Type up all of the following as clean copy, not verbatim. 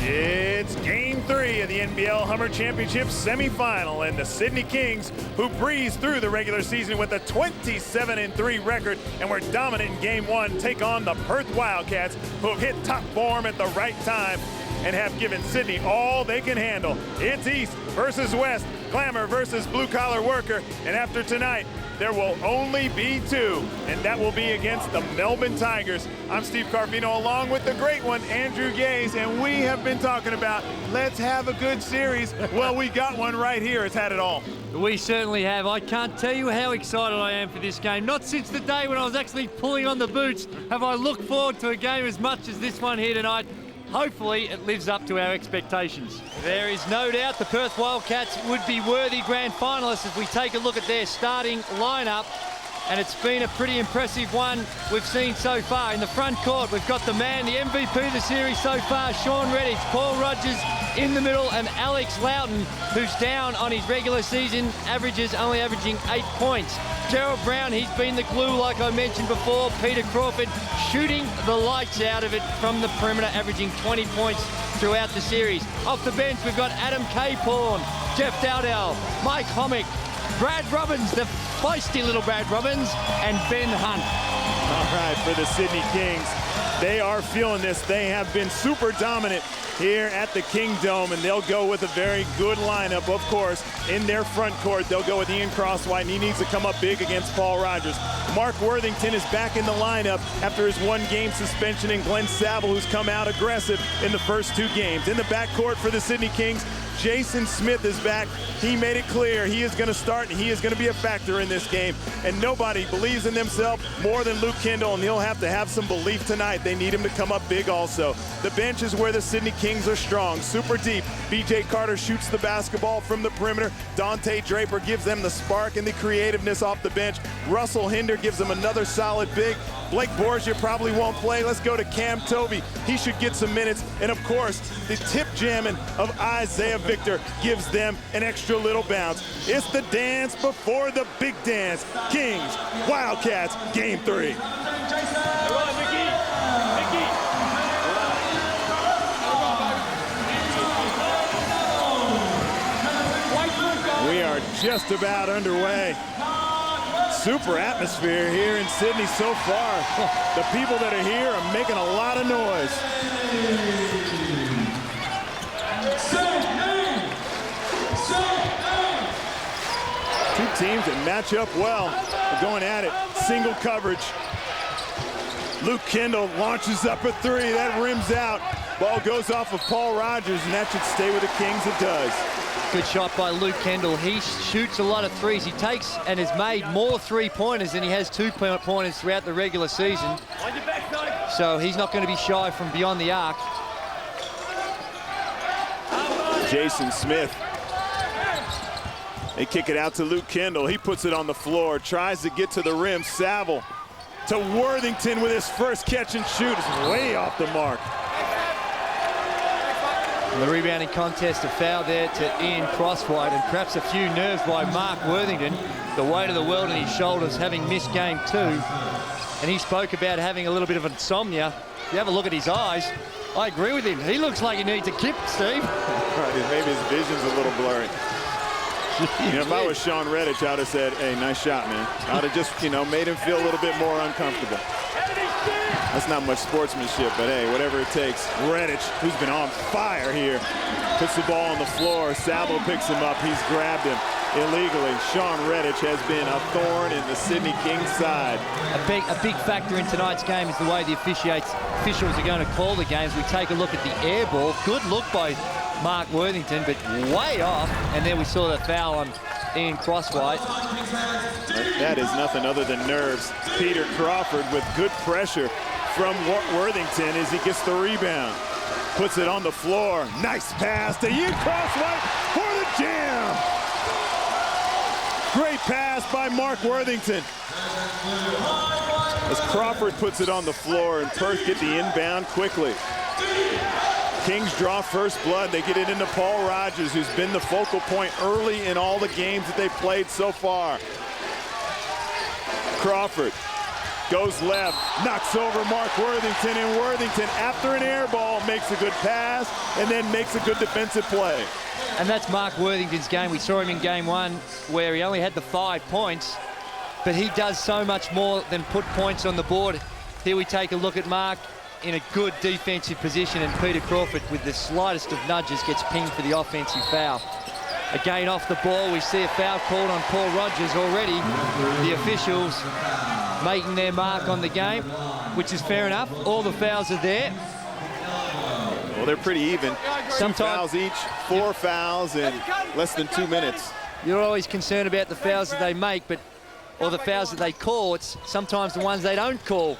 It's Game 3 of the NBL Hummer Championship semifinal, and the Sydney Kings, who breezed through the regular season with a 27-3 record and were dominant in Game 1, take on the Perth Wildcats, who have hit top form at the right time and have given Sydney all they can handle. It's East versus West, glamour versus blue-collar worker, and after tonight, there will only be two, and that will be against the Melbourne Tigers. I'm Steve Carfino along with the great one, Andrew Gaze, and we have been talking about let's have a good series. Well, we got one right here. It's had it all. We certainly have. I can't tell you how excited I am for this game. Not since the day when I was actually pulling on the boots have I looked forward to a game as much as this one here tonight. Hopefully it lives up to our expectations. There is no doubt the Perth Wildcats would be worthy grand finalists as we take a look at their starting lineup. And it's been a pretty impressive one we've seen so far. In the front court, we've got the man, the MVP of the series so far, Sean Redditch, Paul Rogers in the middle, and Alex Loughton, who's down on his regular season averages, only averaging 8 points. Gerald Brown, he's been the glue like I mentioned before. Peter Crawford shooting the lights out of it from the perimeter, averaging 20 points throughout the series. Off the bench, we've got Adam Capehorn, Jeff Dowdell, Mike Hommick, Brad Robbins, the feisty little Brad Robbins, and Ben Hunt. All right, for the Sydney Kings, they are feeling this. They have been super dominant here at the Kingdome, and they'll go with a very good lineup, of course. In their front court, they'll go with Ian Crosswhite, and he needs to come up big against Paul Rogers. Mark Worthington is back in the lineup after his one-game suspension, and Glenn Saville, who's come out aggressive in the first 2 games. In the backcourt for the Sydney Kings, Jason Smith is back. He made it clear he is going to start and he is going to be a factor in this game. And nobody believes in themselves more than Luke Kendall, and he'll have to have some belief tonight. They need him to come up big also. The bench is where the Sydney Kings are strong, super deep. B.J. Carter shoots the basketball from the perimeter. Dante Draper gives them the spark and the creativeness off the bench. Russell Hinder gives them another solid big. Blake Borgia probably won't play. Let's go to Cam Toby. He should get some minutes. And of course, the tip jamming of Isaiah Victor gives them an extra little bounce. It's the dance before the big dance. Kings, Wildcats, Game 3. We are just about underway. Super atmosphere here in Sydney so far. The people that are here are making a lot of noise. Two teams that match up well. They're going at it. Single coverage. Luke Kendall launches up a 3. That rims out. Ball goes off of Paul Rogers, and that should stay with the Kings. It does. Good shot by Luke Kendall. He shoots a lot of threes. He takes and has made more 3-pointers than he has 2-pointers throughout the regular season. So he's not going to be shy from beyond the arc. Jason Smith. They kick it out to Luke Kendall. He puts it on the floor, tries to get to the rim. Saville to Worthington with his first catch and shoot. It's way off the mark. The rebounding contest, a foul there to Ian Crosswhite, and perhaps a few nerves by Mark Worthington. The weight of the world on his shoulders, having missed Game 2. And he spoke about having a little bit of insomnia. If you have a look at his eyes, I agree with him. He looks like he needs a kip, Steve. Right, maybe his vision's a little blurry. You know, if I was Sean Redditch, I would have said, hey, nice shot, man. I would have just, made him feel a little bit more uncomfortable. That's not much sportsmanship, but hey, whatever it takes. Redditch, who's been on fire here, puts the ball on the floor. Saville picks him up. He's grabbed him illegally. Sean Redditch has been a thorn in the Sydney Kings side. A big factor in tonight's game is the way the officials are going to call the games. We take a look at the air ball. Good look by Mark Worthington, but way off. And then we saw the foul on Ian Crosswhite. That is nothing other than nerves. Peter Crawford with good pressure from Worthington as he gets the rebound. Puts it on the floor. Nice pass to Ian Crosswhite for the jam. Great pass by Mark Worthington. As Crawford puts it on the floor and Perth get the inbound quickly. Kings draw first blood. They get it into Paul Rogers, who's been the focal point early in all the games that they played so far. Crawford goes left, knocks over Mark Worthington, and Worthington, after an air ball, makes a good pass and then makes a good defensive play. And that's Mark Worthington's game. We saw him in game 1 where he only had the 5 points, but he does so much more than put points on the board. Here we take a look at Mark in a good defensive position, and Peter Crawford, with the slightest of nudges, gets pinged for the offensive foul. Again, off the ball, we see a foul called on Paul Rogers already. The officials making their mark on the game, which is fair enough. All the fouls are there. Well, they're pretty even. Sometimes 2 fouls each, 4 fouls in less than 2 minutes. You're always concerned about the fouls that they make, but or the fouls that they call. It's sometimes the ones they don't call.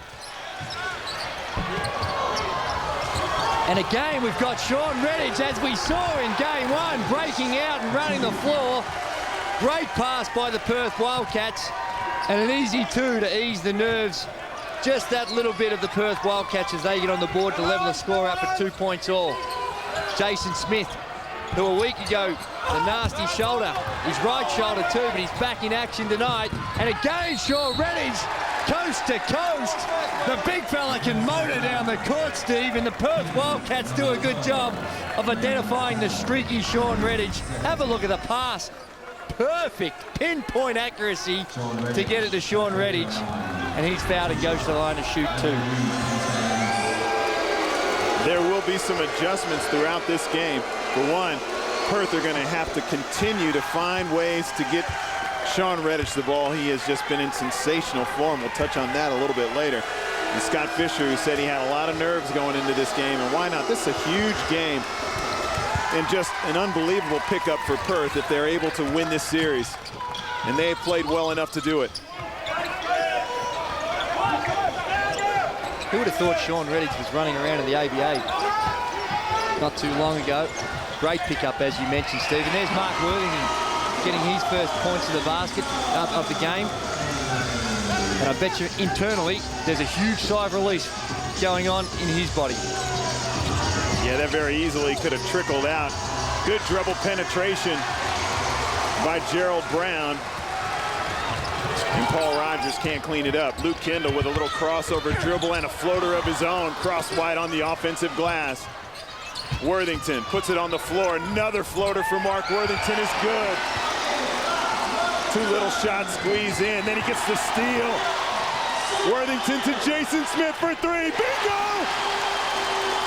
And again, we've got Sean Redditch, as we saw in game 1, breaking out and running the floor. Great pass by the Perth Wildcats, and an easy 2 to ease the nerves. Just that little bit of the Perth Wildcats as they get on the board to level the score up at 2 points all. Jason Smith, who a week ago, the nasty shoulder, his right shoulder too, but he's back in action tonight. And again, Sean Redditch, coast to coast. The big fella can motor down the court, Steve, and the Perth Wildcats do a good job of identifying the streaky Sean Redditch. Have a look at the pass. Perfect pinpoint accuracy to get it to Sean Redditch. And he's fouled and goes to the line to shoot 2. There will be some adjustments throughout this game. For one, Perth are going to have to continue to find ways to get Sean Redditch the ball. He has just been in sensational form. We'll touch on that a little bit later. And Scott Fisher, who said he had a lot of nerves going into this game, and why not? This is a huge game and just an unbelievable pickup for Perth if they're able to win this series. And they have played well enough to do it. Who would have thought Sean Redditch was running around in the ABA not too long ago? Great pickup, as you mentioned, Steve. And there's Mark Worthington getting his first points of the basket of the game. And I bet you internally there's a huge sigh of release going on in his body. Yeah, that very easily could have trickled out. Good dribble penetration by Gerald Brown. And Paul Rogers can't clean it up. Luke Kendall with a little crossover dribble and a floater of his own. Cross wide on the offensive glass. Worthington puts it on the floor. Another floater for Mark Worthington is good. 2 little shots squeeze in. Then he gets the steal. Worthington to Jason Smith for 3. Bingo!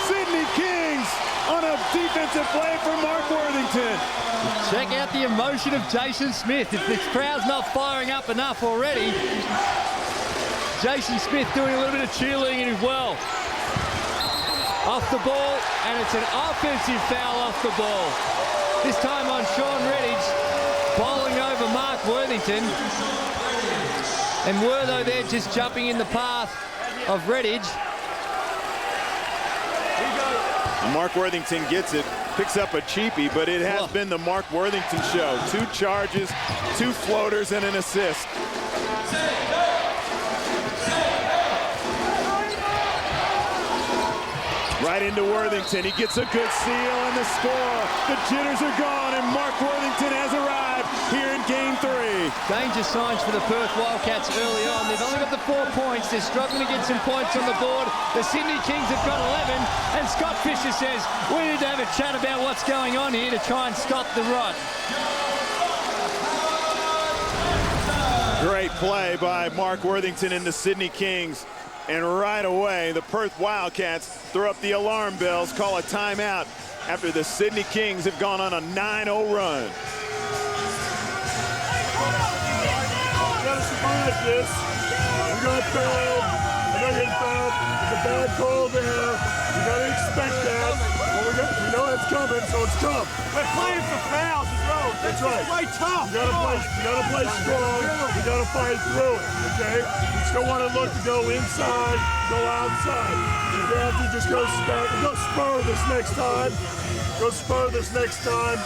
Sydney Kings on a defensive play for Mark Worthington. Check out the emotion of Jason Smith. If the crowd's not firing up enough already, Jason Smith doing a little bit of cheerleading as well. Off the ball, and it's an offensive foul off the ball. This time on Sean Redditch, bowling over Mark Worthington. And Wortho there just jumping in the path of Redditch. And Mark Worthington gets it, picks up a cheapie, but it has been the Mark Worthington show. 2 charges, 2 floaters, and an assist. Right into Worthington. He gets a good seal and the score. The jitters are gone, and Mark Worthington has arrived here in game 3. Danger signs for the Perth Wildcats early on. They've only got the 4 points. They're struggling to get some points on the board. The Sydney Kings have got 11, and Scott Fisher says, we need to have a chat about what's going on here to try and stop the rot. Great play by Mark Worthington and the Sydney Kings. And right away, the Perth Wildcats throw up the alarm bells, call a timeout after the Sydney Kings have gone on a 9-0 run. We gotta survive this. We got fouled. I know you're fouled. It's a bad call there. We gotta expect that. Well, we know it's coming, so it's tough. We're playing for fouls as well. That's right. Play tough. You gotta play strong. You gotta fight through it, okay? You still want to look to go inside, go outside. If you have to, just go spur this next time. Go spur this next time.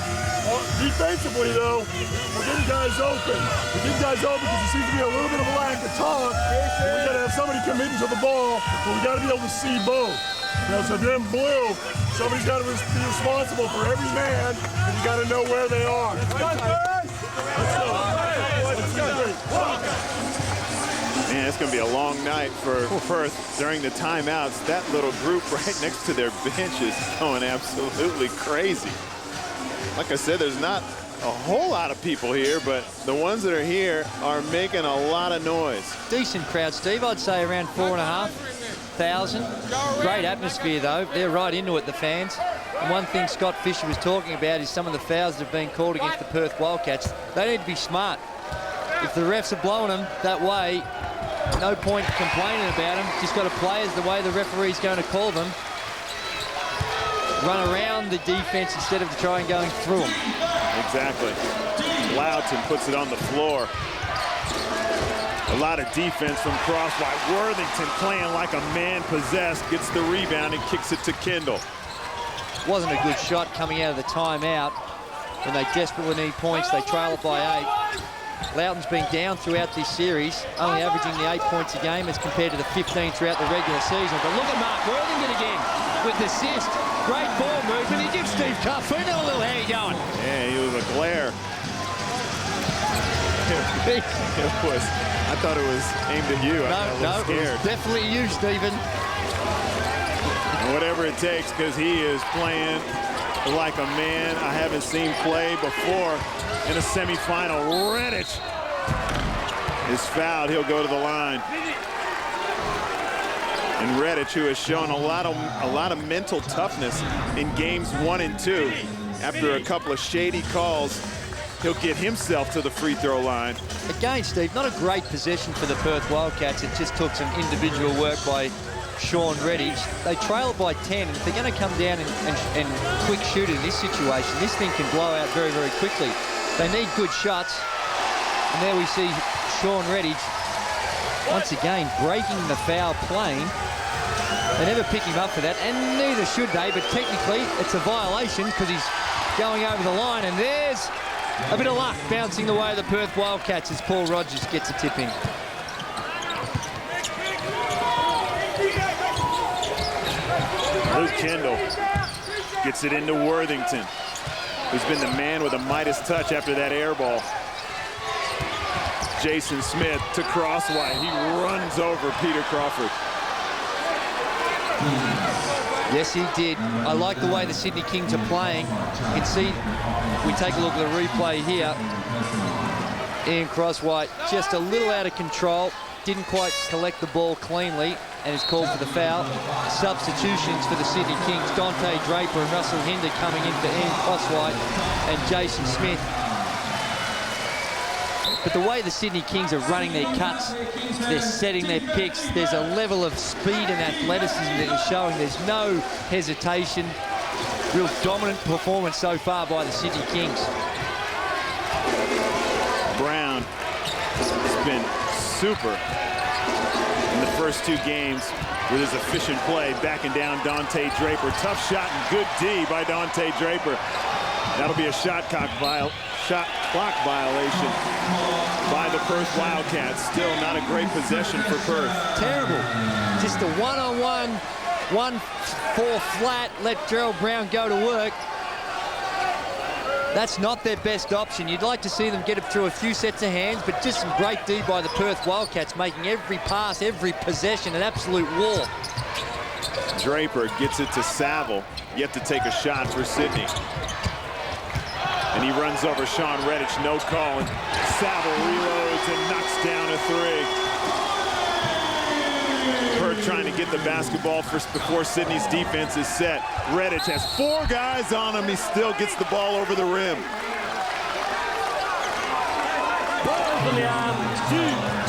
Defensively, though, we're getting guys open. We're getting guys open because there seems to be a little bit of a lack of talk. We got to have somebody committing to the ball, but we got to be able to see both. You know, so if you're in blue, somebody's got to be responsible for every man, and you got to know where they are. Let's go. Man, Man, it's going to be a long night for Perth during the timeouts. That little group right next to their bench is going absolutely crazy. Like I said, there's not a whole lot of people here, but the ones that are here are making a lot of noise. Decent crowd, Steve. I'd say around 4,500. Great atmosphere, though. They're right into it, the fans. And one thing Scott Fisher was talking about is some of the fouls that have been called against the Perth Wildcats. They need to be smart. If the refs are blowing them that way, no point complaining about them. Just got to play as the way the referee's going to call them. Run around the defense instead of trying going through them. Exactly. Loughton puts it on the floor. A lot of defense from Crosswhite. Worthington playing like a man possessed, gets the rebound and kicks it to Kendall. Wasn't a good shot coming out of the timeout. When they desperately need points, they trail it by 8. Loughton's been down throughout this series, only averaging the 8 points a game as compared to the 15 throughout the regular season. But look at Mark Worthington again with the assist. Great ball movement. He gives Steve Carfino a little how you going. Yeah, he was a glare. It was. I thought it was aimed at you. I got a little scared. It was definitely you, Stephen. Whatever it takes, because he is playing like a man I haven't seen play before in a semifinal. Redditch is fouled. He'll go to the line. And Redditch, who has shown a lot of mental toughness in games 1 and 2, after a couple of shady calls, he'll get himself to the free throw line. Again, Steve, not a great possession for the Perth Wildcats. It just took some individual work by Sean Redditch. They trail by 10, and if they're going to come down and quick shoot in this situation, this thing can blow out very, very quickly. They need good shots. And there we see Sean Redditch once again breaking the foul plane. They never pick him up for that, and neither should they, but technically it's a violation because he's going over the line, and there's a bit of luck bouncing the way of the Perth Wildcats as Paul Rogers gets a tip in. Luke Kendall gets it into Worthington, who's been the man with a Midas touch after that air ball. Jason Smith to Crosswhite. He runs over Peter Crawford. Yes, he did. I like the way the Sydney Kings are playing. You can see, we take a look at the replay here. Ian Crosswhite just a little out of control. Didn't quite collect the ball cleanly and is called for the foul. Substitutions for the Sydney Kings. Dante Draper and Russell Hinder coming in for Ian Crosswhite and Jason Smith. But the way the Sydney Kings are running their cuts, they're setting their picks, there's a level of speed and athleticism that is showing. There's no hesitation. Real dominant performance so far by the Sydney Kings. Brown has been super in the first 2 games with his efficient play, backing down Dante Draper. Tough shot and good D by Dante Draper. That'll be a shot clock violation by the Perth Wildcats. Still not a great possession for Perth. Terrible. Just a one-on-one, 1-4 flat, let Gerald Brown go to work. That's not their best option. You'd like to see them get it through a few sets of hands, but just some great D by the Perth Wildcats, making every pass, every possession an absolute war. Draper gets it to Saville, yet to take a shot for Sydney. And he runs over Sean Redditch, no call, and Saville reloads and knocks down a 3. Perth trying to get the basketball before Sydney's defense is set. Redditch has 4 guys on him. He still gets the ball over the rim.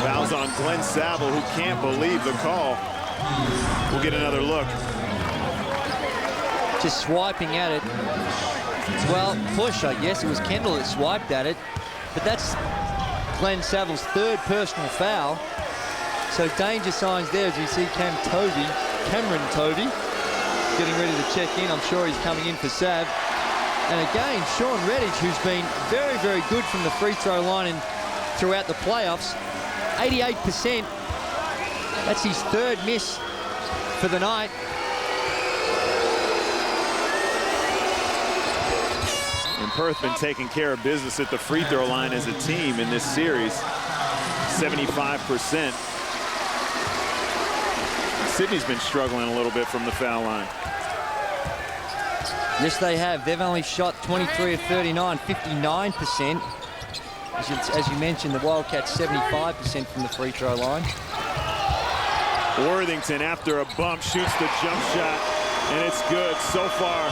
Fouls on Glenn Saville, who can't believe the call. We'll get another look. Just swiping at it. Well, push, I guess. It was Kendall that swiped at it. But that's Glenn Saville's 3rd personal foul. So danger signs there as we see Cameron Tovey, getting ready to check in. I'm sure he's coming in for Sav. And again, Sean Redditch, who's been very, very good from the free throw line and throughout the playoffs. 88%. That's his 3rd miss for the night. And Perth been taking care of business at the free throw line as a team in this series. 75%. Sydney's been struggling a little bit from the foul line. Yes, they have. They've only shot 23 of 39, 59%. As you mentioned, the Wildcats 75% from the free throw line. Worthington, after a bump, shoots the jump shot, and it's good. So far,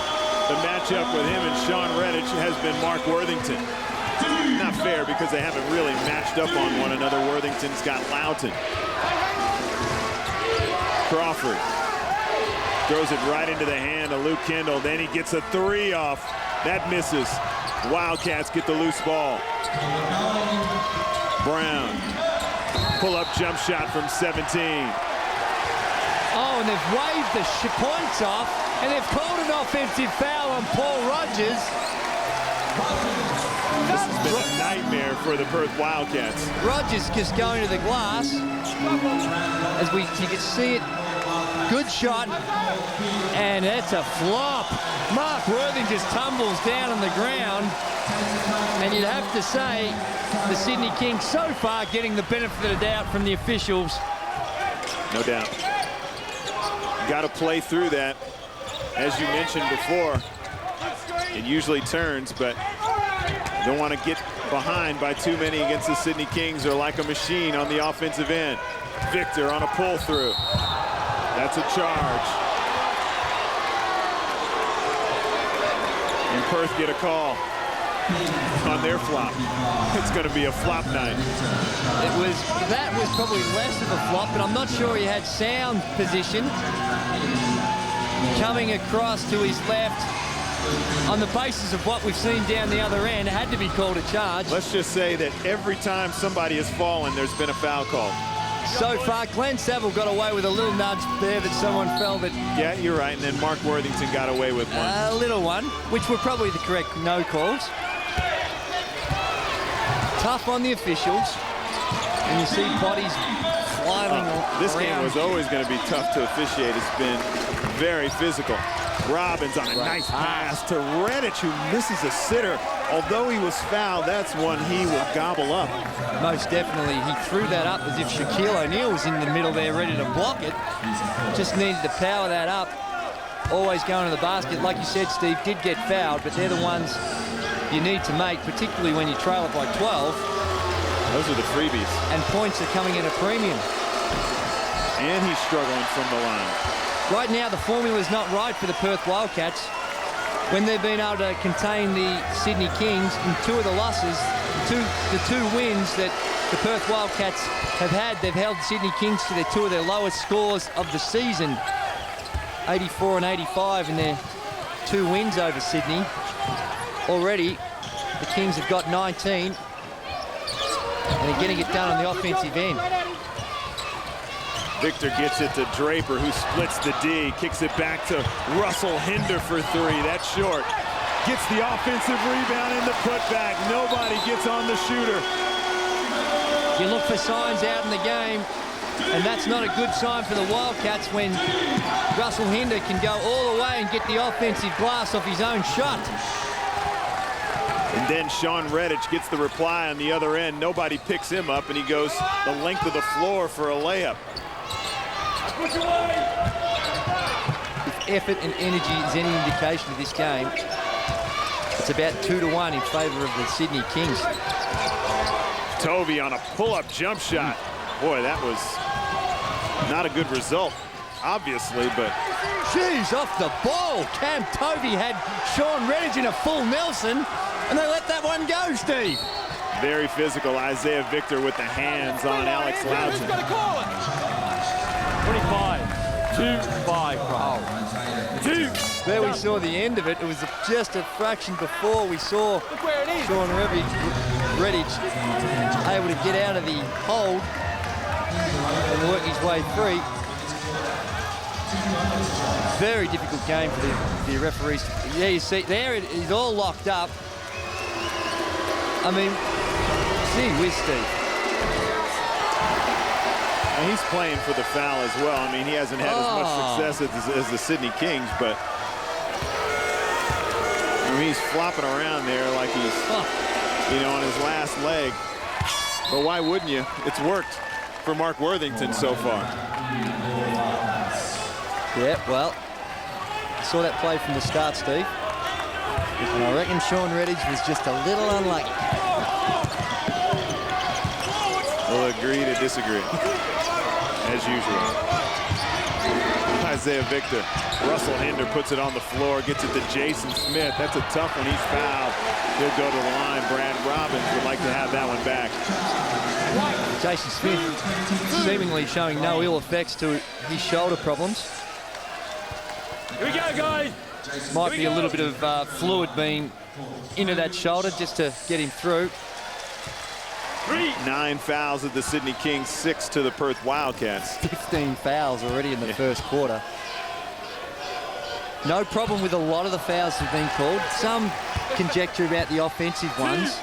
the matchup with him and Sean Redditch has been Mark Worthington. Not fair because they haven't really matched up on one another. Worthington's got Loughton. Crawford throws it right into the hand of Luke Kendall. Then he gets a three off. That misses. Wildcats get the loose ball. Brown. Pull-up jump shot from 17. Oh, and they've waved the points off, and they've called an offensive foul on Paul Rogers. This has been a nightmare for the Perth Wildcats. Rogers just going to the glass. As you can see it, good shot, and it's a flop. Mark Worthington just tumbles down on the ground, and you'd have to say the Sydney Kings so far getting the benefit of the doubt from the officials. No doubt. Got to play through that. As you mentioned before, it usually turns, but you don't want to get behind by too many against the Sydney Kings. They're like a machine on the offensive end. Victor on a pull through. That's a charge. And Perth get a call on their flop. It's going to be a flop night. That was probably less of a flop, but I'm not sure he had sound position. Coming across to his left, on the basis of what we've seen down the other end, it had to be called a charge. Let's just say that every time somebody has fallen, there's been a foul call. So far, Glenn Saville got away with a little nudge there that someone felt that... Yeah, you're right, and then Mark Worthington got away with one. A little one, which were probably the correct no calls. Tough on the officials, and you see bodies flying around. This game was always going to be tough to officiate. It's been very physical. Robbins on a nice pass to Redditch, who misses a sitter. Although he was fouled, that's one he will gobble up. Most definitely. He threw that up as if Shaquille O'Neal was in the middle there ready to block it. Just needed to power that up. Always going to the basket. Like you said, Steve, did get fouled, but they're the ones you need to make, particularly when you trail it by 12. Those are the freebies. And points are coming in a premium. And he's struggling from the line. Right now, the formula's not right for the Perth Wildcats. When they've been able to contain the Sydney Kings in two of the losses, the two wins that the Perth Wildcats have had, they've held Sydney Kings to two of their lowest scores of the season, 84 and 85 in their two wins over Sydney. Already, the Kings have got 19, and they're getting it done on the offensive end. Victor gets it to Draper, who splits the D, kicks it back to Russell Hinder for three. That's short. Gets the offensive rebound in the putback. Nobody gets on the shooter. You look for signs out in the game, and that's not a good sign for the Wildcats when Russell Hinder can go all the way and get the offensive glass off his own shot. And then Sean Redditch gets the reply on the other end. Nobody picks him up, and he goes the length of the floor for a layup. If effort and energy is any indication of this game, it's about 2-1 in favour of the Sydney Kings. Tovey on a pull-up jump shot. Boy, that was not a good result, obviously, but... Jeez, off the ball. Cam Tovey had Sean Redditch in a full Nelson, and they let that one go, Steve. Very physical. Isaiah Victor with the hands on Alex Loughton. Who's going to call it? 25. 2-5. Oh. 2. There we saw the end of it. It was just a fraction before we saw Sean Redditch able to get out of the hold and work his way free. Very difficult game for the referees. Yeah, you see, there it is all locked up. I mean, gee whiz, Steve. And he's playing for the foul as well. I mean, he hasn't had as much success as the Sydney Kings, but I mean, he's flopping around there like he's, you know, on his last leg. But why wouldn't you? It's worked for Mark Worthington so far. Yeah, well, I saw that play from the start, Steve. And I reckon Sean Redditch was just a little unlucky. We'll agree to disagree, as usual. Isaiah Victor. Russell Hinder puts it on the floor, gets it to Jason Smith. That's a tough one. He's fouled. He'll go to the line. Brad Robbins would like to have that one back. Jason Smith seemingly showing no ill effects to his shoulder problems. Here we go, guys. Might be a little bit of fluid being into that shoulder just to get him through. 9 fouls at the Sydney Kings, 6 to the Perth Wildcats. 15 fouls already in the first quarter. No problem with a lot of the fouls that have been called. Some conjecture about the offensive ones.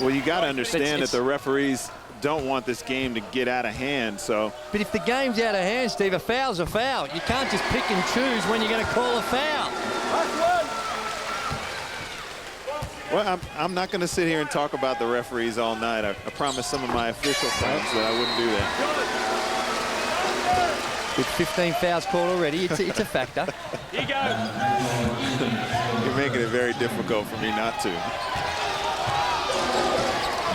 Well, you got to understand that the referees don't want this game to get out of hand, so. But if the game's out of hand, Steve, a foul's a foul. You can't just pick and choose when you're going to call a foul. Well, I'm not going to sit here and talk about the referees all night. I promised some of my official friends that I wouldn't do that. With 15 fouls called already, it's a factor. Here you go. You're making it very difficult for me not to.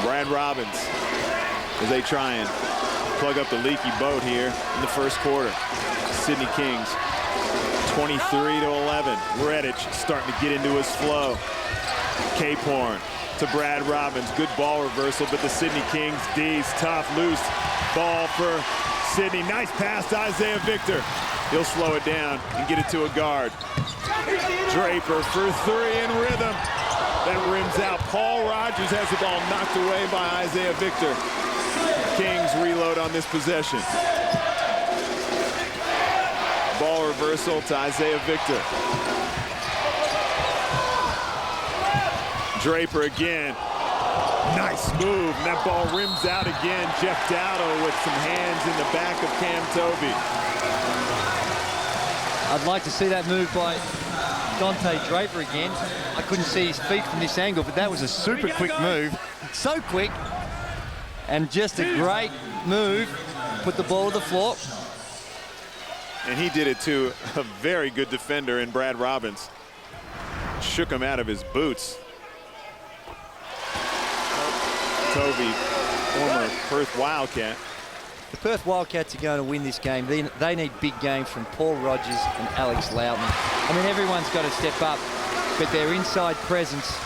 Brad Robbins, as they try and plug up the leaky boat here in the first quarter. Sydney Kings, 23-11. Redditch starting to get into his flow. Caporn to Brad Robbins. Good ball reversal, but the Sydney Kings D's tough, loose ball for Sydney. Nice pass to Isaiah Victor. He'll slow it down and get it to a guard. Draper for 3 in rhythm. That rims out. Paul Rogers has the ball knocked away by Isaiah Victor. Kings reload on this possession. Ball reversal to Isaiah Victor. Draper again. Nice move. And that ball rims out again. Jeff Dowdo with some hands in the back of Cam Tovey. I'd like to see that move by Dante Draper again. I couldn't see his feet from this angle, but that was a super quick move. So quick. And just a great move. Put the ball to the floor. And he did it to a very good defender in Brad Robbins. Shook him out of his boots. Tovey, former Perth Wildcat. The Perth Wildcats are going to win this game. They need big games from Paul Rogers and Alex Loudon. I mean, everyone's got to step up, but their inside presence,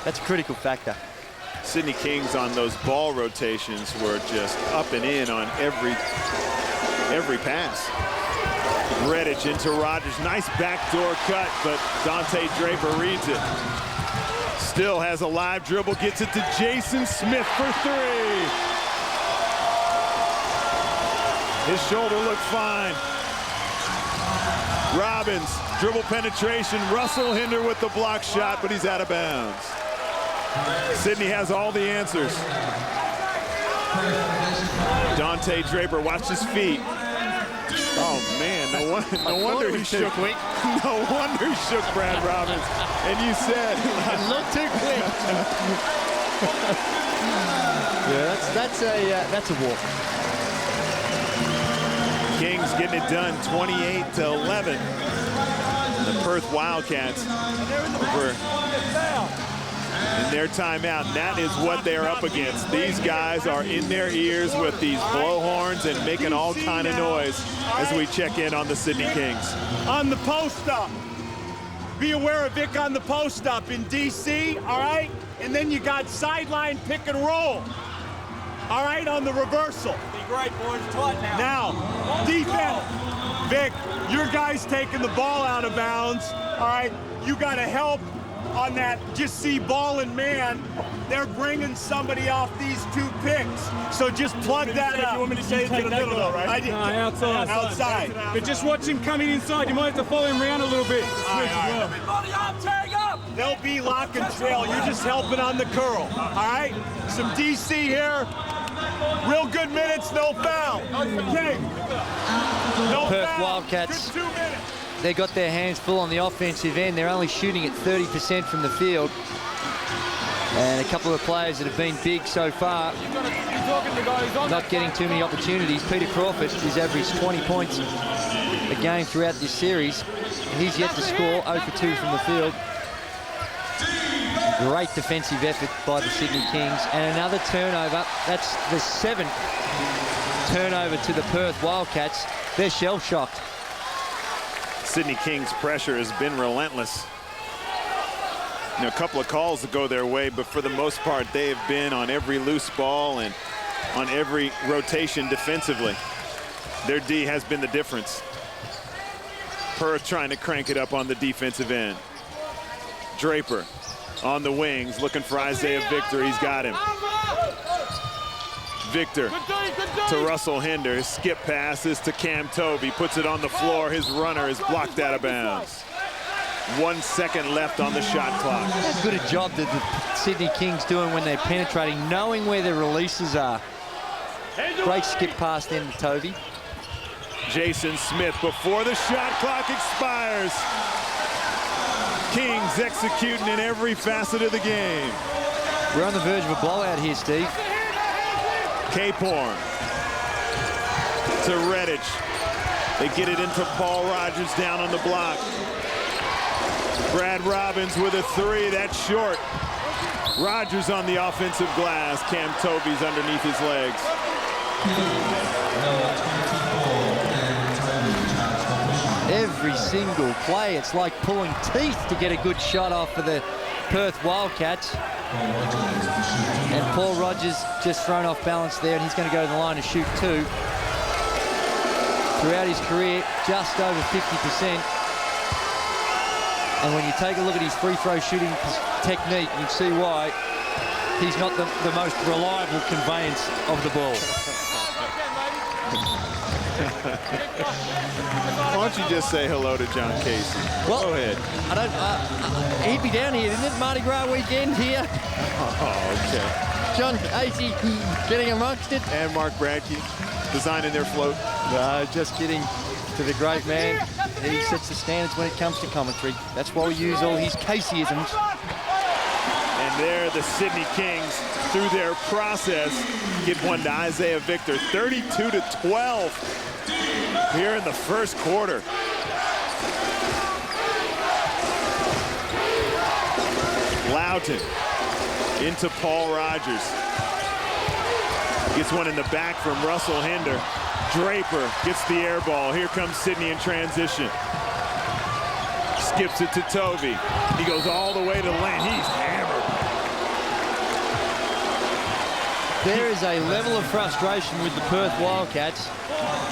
that's a critical factor. Sydney Kings on those ball rotations were just up and in on every pass. Redditch into Rogers. Nice backdoor cut, but Dante Draper reads it. Still has a live dribble, gets it to Jason Smith for 3. His shoulder looked fine. Robbins, dribble penetration. Russell Hinder with the block shot, but he's out of bounds. Sydney has all the answers. Dante Draper, watch his feet. Oh man, no wonder he shook. Quick. No wonder he shook Brad Robbins. And you said A little too quick. Yeah, that's a walk. Kings getting it done, 28-11. The Perth Wildcats over in their timeout. And that is what they're up against. These guys are in their ears with these blowhorns and making all kind of noise as we check in on the Sydney Kings. On the post-up. Be aware of Vic on the post-up in DC, all right? And then you got sideline pick and roll. All right, on the reversal. Be great, boys. Tight now. Now, defense. Vic, your guy's taking the ball out of bounds. All right, you got to help on that. Just see ball and man. They're bringing somebody off these 2 picks. So just plug that up. You want me to say it to the middle, though, right? I did. No, outside. Outside. But just watch him coming inside. You might have to follow him around a little bit. Everybody up, tag up. They'll be lock and trail. You're just helping on the curl. All right? Some DC here. Real good minutes, no foul. Okay. No Perth foul. Wildcats. Good 2 minutes. They got their hands full on the offensive end. They're only shooting at 30% from the field. And a couple of players that have been big so far not getting too many opportunities. Peter Crawford has averaged 20 points a game throughout this series. He's yet to score, 0 for 2 from the field. Great defensive effort by the Sydney Kings. And another turnover. That's the 7th turnover to the Perth Wildcats. They're shell-shocked. Sydney Kings' pressure has been relentless. A couple of calls to go their way, but for the most part, they have been on every loose ball and on every rotation defensively. Their D has been the difference. Perth trying to crank it up on the defensive end. Draper on the wings, looking for Isaiah Victor. He's got him. Victor to Russell Hinder. His skip passes to Cam Tovey. Puts it on the floor. His runner is blocked out of bounds. 1 second left on the shot clock. How good a job that the Sydney Kings doing when they're penetrating, knowing where their releases are. Great skip pass then to Tovey. Jason Smith before the shot clock expires. Kings executing in every facet of the game. We're on the verge of a blowout here, Steve. Caporn to Redditch. They get it into Paul Rogers down on the block. Brad Robbins with a 3. That's short. Rogers on the offensive glass. Cam Tovey's underneath his legs. Every single play, it's like pulling teeth to get a good shot off for the Perth Wildcats. And Paul Rogers just thrown off balance there, and he's going to go to the line to shoot 2. Throughout his career, just over 50%. And when you take a look at his free throw shooting technique, you see why he's not the most reliable conveyance of the ball. Why don't you just say hello to John Casey? Well, go ahead. He'd be down here, isn't it? Mardi Gras weekend here. Oh, okay. John Casey getting amongst it. And Mark Bradkey designing their float. No, just kidding. To the great man. He sets the standards when it comes to commentary. That's why we use all his Caseyisms. And there the Sydney Kings, through their process, get one to Isaiah Victor. 32-12 here in the first quarter. Loughton into Paul Rogers. Gets one in the back from Russell Hinder. Draper gets the air ball. Here comes Sydney in transition. Skips it to Tovey. He goes all the way to the lane. He's hammered. There is a level of frustration with the Perth Wildcats,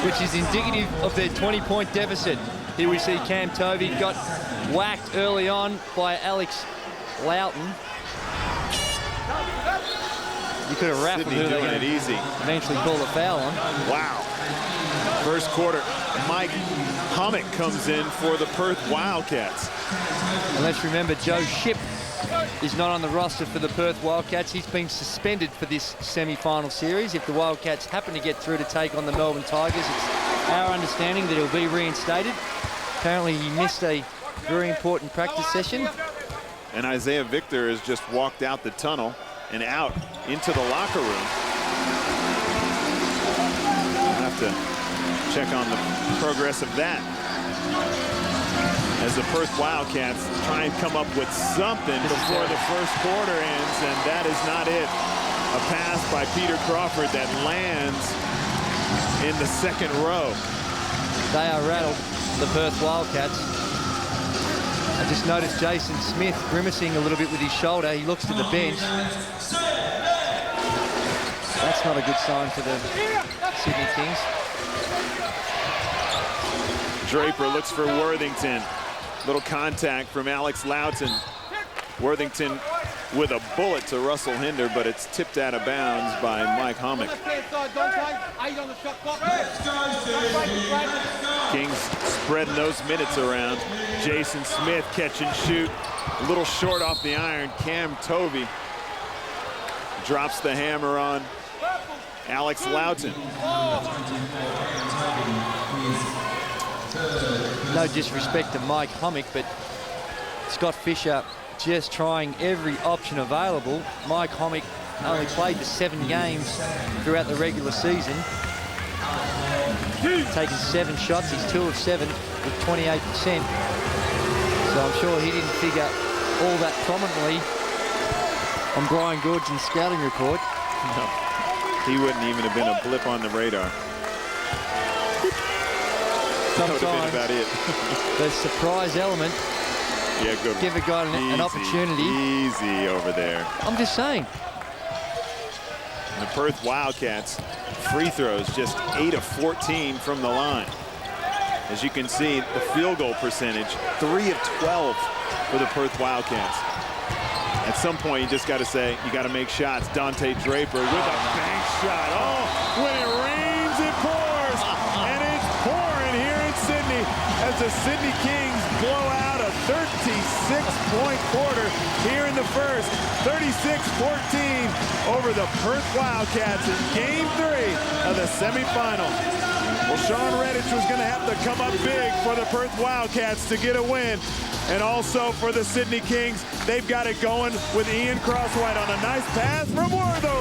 which is indicative of their 20-point deficit. Here we see Cam Tovey got whacked early on by Alex Loughton. You could have wrapped Sydney doing it easy. Eventually call a foul on. Wow. First quarter, Mike Hummock comes in for the Perth Wildcats. And let's remember, Joe Shipp is not on the roster for the Perth Wildcats. He's been suspended for this semi-final series. If the Wildcats happen to get through to take on the Melbourne Tigers, it's our understanding that he'll be reinstated. Apparently he missed a very important practice session. And Isaiah Victor has just walked out the tunnel and out into the locker room. We'll have to check on the progress of that as the Perth Wildcats try and come up with something before the first quarter ends, and that is not it. A pass by Peter Crawford that lands in the second row. They are rattled, the Perth Wildcats. I just noticed Jason Smith grimacing a little bit with his shoulder. He looks to the bench. That's not a good sign for the Sydney Kings. Draper looks for Worthington. Little contact from Alex Loughton. Worthington with a bullet to Russell Hinder, but it's tipped out of bounds by Mike Hummock. Kings spreading those minutes around. Jason Smith catch and shoot. A little short off the iron. Cam Tovey drops the hammer on Alex Loughton. No disrespect to Mike Hummock, but Scott Fisher just trying every option available. Mike Hummock only played the 7 games throughout the regular season. Taken 7 shots, he's 2 of 7 with 28%. So I'm sure he didn't figure all that prominently on Brian Gordon's scouting report. No, he wouldn't even have been a blip on the radar. That would have been about it. The surprise element. Yeah, good. Give a guy an opportunity. Easy over there. I'm just saying. The Perth Wildcats free throws just 8 of 14 from the line. As you can see, the field goal percentage 3 of 12 for the Perth Wildcats. At some point, you just got to say, you got to make shots. Dante Draper with a bank shot. Oh, when it rains, it pours. And it's pouring here in Sydney as the Sydney Kings blow out a 36-point quarter here in the first. 36-14 over the Perth Wildcats in Game 3 of the semifinal. Well, Sean Redditch was going to have to come up big for the Perth Wildcats to get a win. And also for the Sydney Kings, they've got it going with Ian Crosswhite on a nice pass from Wortho.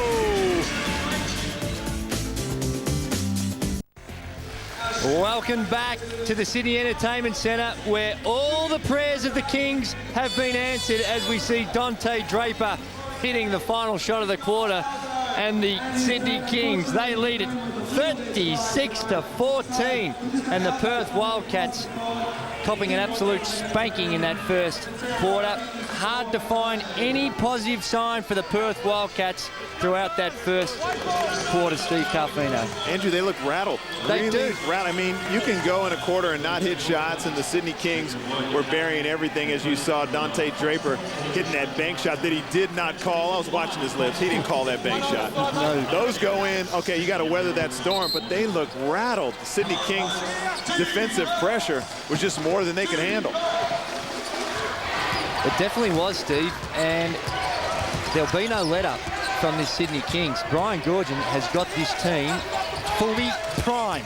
Welcome back to the Sydney Entertainment Centre, where all the prayers of the Kings have been answered as we see Dante Draper hitting the final shot of the quarter. And the Sydney Kings, they lead it 36-14. And the Perth Wildcats copping an absolute spanking in that first quarter. Hard to find any positive sign for the Perth Wildcats throughout that first quarter, Steve Carfino. Andrew, they look rattled. They do. Rattled. I mean, you can go in a quarter and not hit shots, and the Sydney Kings were burying everything, as you saw Dante Draper hitting that bank shot that he did not call. I was watching his lips. He didn't call that bank shot. No. Those go in. Okay, you got to weather that storm, but they look rattled. The Sydney Kings' defensive pressure was just more than they could handle. It definitely was, Steve, and there'll be no let-up from this Sydney Kings. Brian Gordon has got this team fully primed.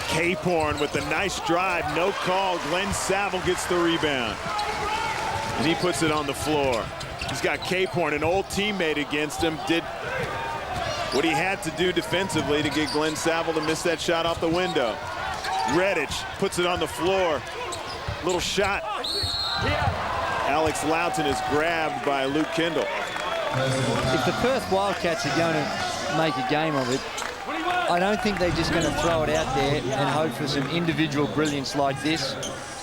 Caporn with a nice drive, no call. Glenn Saville gets the rebound, and he puts it on the floor. He's got Caporn, an old teammate, against him. Did what he had to do defensively to get Glenn Saville to miss that shot off the window. Redditch puts it on the floor. Little shot. Alex Loughton is grabbed by Luke Kendall. If the Perth Wildcats are going to make a game of it, I don't think they're just going to throw it out there and hope for some individual brilliance like this.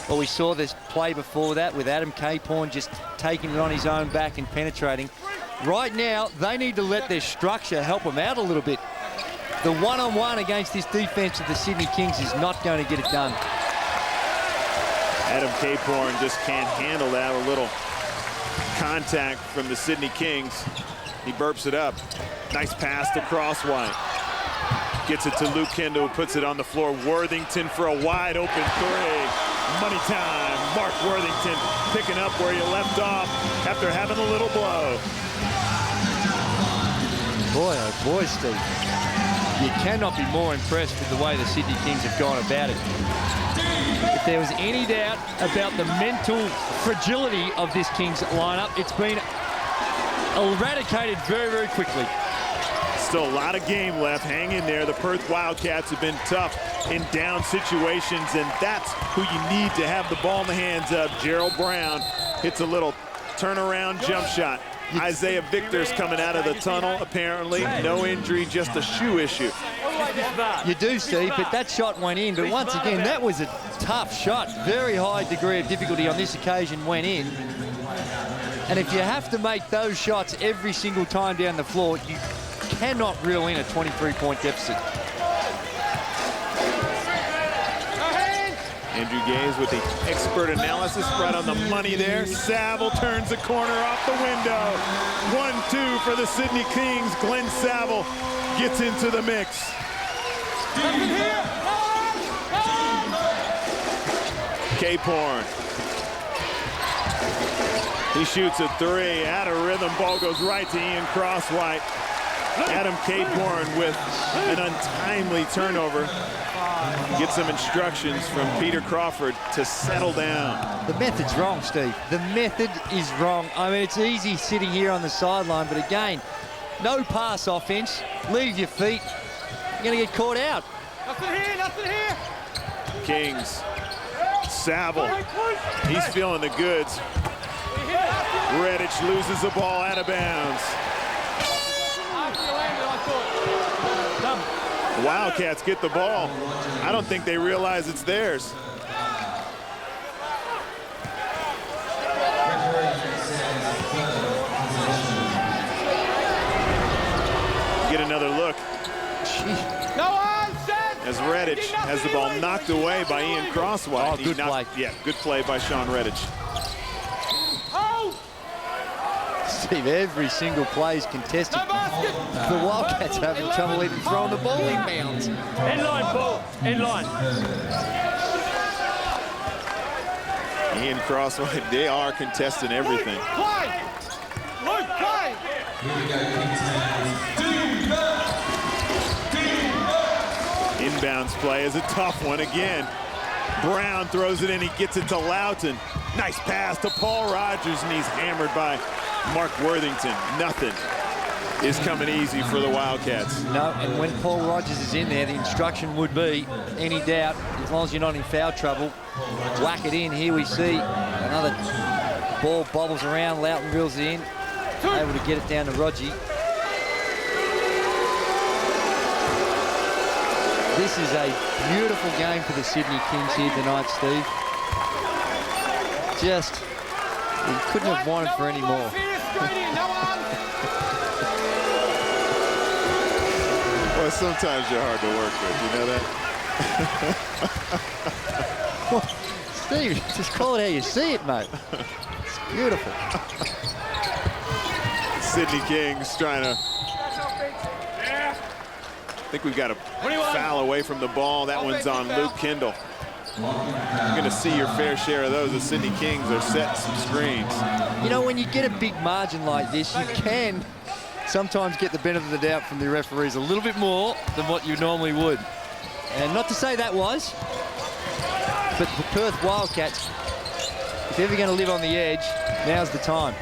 Well, we saw this play before that with Adam Caporn just taking it on his own back and penetrating. Right now, they need to let their structure help them out a little bit. The one-on-one against this defense of the Sydney Kings is not going to get it done. Adam Caporn just can't handle that. A little contact from the Sydney Kings. He burps it up. Nice pass to Crosswhite. Gets it to Luke Kendall, who puts it on the floor. Worthington for a wide open 3. Money time. Mark Worthington picking up where he left off after having a little blow. Boy, oh boy, Steve. You cannot be more impressed with the way the Sydney Kings have gone about it. If there was any doubt about the mental fragility of this Kings lineup, it's been eradicated very, very quickly. Still a lot of game left. Hang in there. The Perth Wildcats have been tough in down situations, and that's who you need to have the ball in the hands of. Gerald Brown hits a little turnaround jump shot. Isaiah Victor's coming out of the tunnel, apparently. No injury, just a shoe issue. You do, Steve, but that shot went in. But once again, that was a tough shot. Very high degree of difficulty on this occasion went in. And if you have to make those shots every single time down the floor, you cannot reel in a 23-point deficit. Andrew Gaze with the expert analysis right on the money there. Saville turns the corner off the window. 1-2 for the Sydney Kings. Glenn Saville gets into the mix. Caporn. He shoots a 3. Out of rhythm. Ball goes right to Ian Crosswhite. Adam Caporn with an untimely turnover. Get some instructions from Peter Crawford to settle down. The method's wrong, Steve. The method is wrong. I mean, it's easy sitting here on the sideline, but again, no pass offense. Leave your feet. You're going to get caught out. Nothing here, nothing here. Kings. Saville. He's feeling the goods. Redditch loses the ball out of bounds. The Wildcats get the ball. I don't think they realize it's theirs. Get another look. No one set. As Redditch has the ball knocked away by Ian Crosswhite. Oh, good play. Yeah, good play by Sean Redditch. Steve, every single play is contested. No basket. The Wildcats are having trouble even throwing the ball in bounds. In line, Paul. In line. Ian Crosswhite, they are contesting everything. Play. Luke, play. Inbounds play is a tough one again. Brown throws it in, he gets it to Loughton. Nice pass to Paul Rogers, and he's hammered by Mark Worthington. Nothing is coming easy for the Wildcats. No, and when Paul Rogers is in there, the instruction would be, any doubt, as long as you're not in foul trouble, whack it in. Here we see another ball bobbles around, Loughton drills it in, able to get it down to Rogie. This is a beautiful game for the Sydney Kings here tonight, Steve. Just, we couldn't have wanted for any more. Well, sometimes you're hard to work with, you know that? Steve, just call it how you see it, mate. It's beautiful. Sydney Kings trying to... I think we've got a foul away from the ball. That one's on Luke Kendall. You're going to see your fair share of those. The Sydney Kings are setting some screens. You know, when you get a big margin like this, you can sometimes get the benefit of the doubt from the referees a little bit more than what you normally would. And not to say that was, but the Perth Wildcats, if they're ever going to live on the edge, now's the time.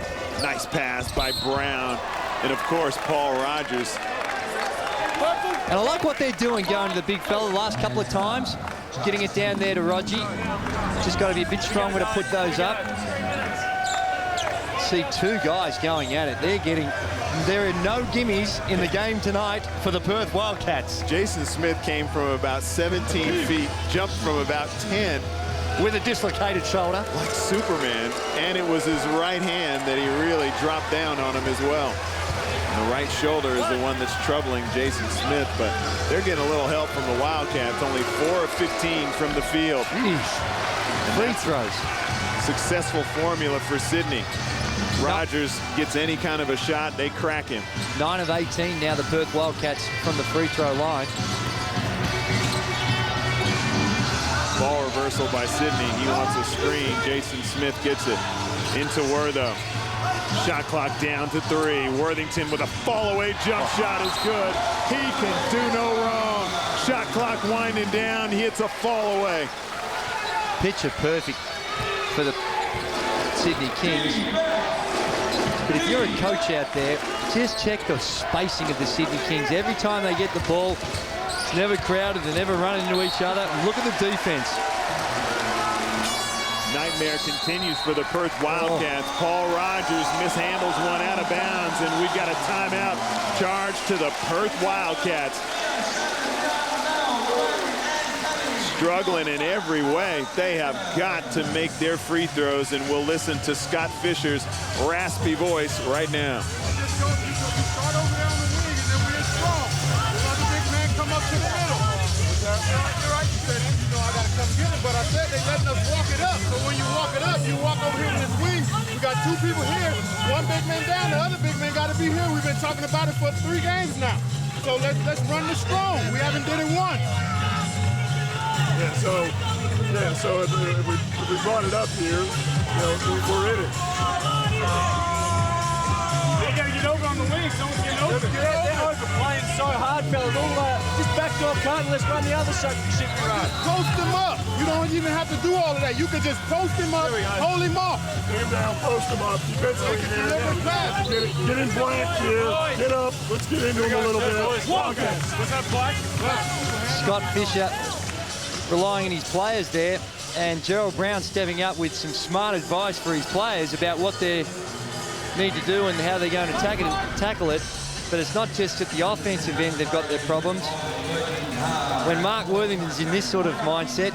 Nice pass by Brown. And, of course, Paul Rogers. And I like what they're doing, going to the big fella the last couple of times, getting it down there to Rogie. Just got to be a bit stronger to put those up. See two guys going at it. There are no gimmies in the game tonight for the Perth Wildcats. Jason Smith came from about 17 feet, jumped from about 10. With a dislocated shoulder. Like Superman. And it was his right hand that he really dropped down on him as well. The right shoulder is the one that's troubling Jason Smith, but they're getting a little help from the Wildcats. Only 4 of 15 from the field. Free throws. Successful formula for Sydney. Rogers gets any kind of a shot, they crack him. 9 of 18 now, the Perth Wildcats from the free throw line. Ball reversal by Sydney. He wants a screen. Jason Smith gets it into Wortho. Shot clock down to 3. Worthington with a fall-away jump shot is good. He can do no wrong. Shot clock winding down. He hits a fall-away. Picture perfect for the Sydney Kings. But if you're a coach out there, just check the spacing of the Sydney Kings. Every time they get the ball, it's never crowded. They're never running into each other. And look at the defense. Nightmare continues for the Perth Wildcats. Paul Rogers mishandles one out of bounds, and we've got a timeout charged to the Perth Wildcats. Struggling in every way. They have got to make their free throws, and we'll listen to Scott Fisher's raspy voice right now. Start over there on the wing, and then we're strong. Let the big man come up to the middle. You're right, you said, I got to come get it, but I said they letting us walk it up. So when you walk it up, you walk over here to this wing. We got 2 people here, 1 big man down, the other big man got to be here. We've been talking about it for 3 games now. So let's run this strong. We haven't did it once. So if we brought it up here, we're in it. You gotta get over on the wings. Someone's getting over. They're overplaying so hard, fellas. All just backdoor cut and let's run the other shit we run. Post them up. You don't don't even have to do all of that. You can just post him up, hold him off. Get him down, post him up. Defensively here. Deliver pass. Get in blank here. Get up. Let's get into him a little bit. What's that flag? Scott Fisher relying on his players there, and Gerald Brown stepping up with some smart advice for his players about what they need to do and how they're going to tackle it. But it's not just at the offensive end they've got their problems. When Mark Worthington's in this sort of mindset,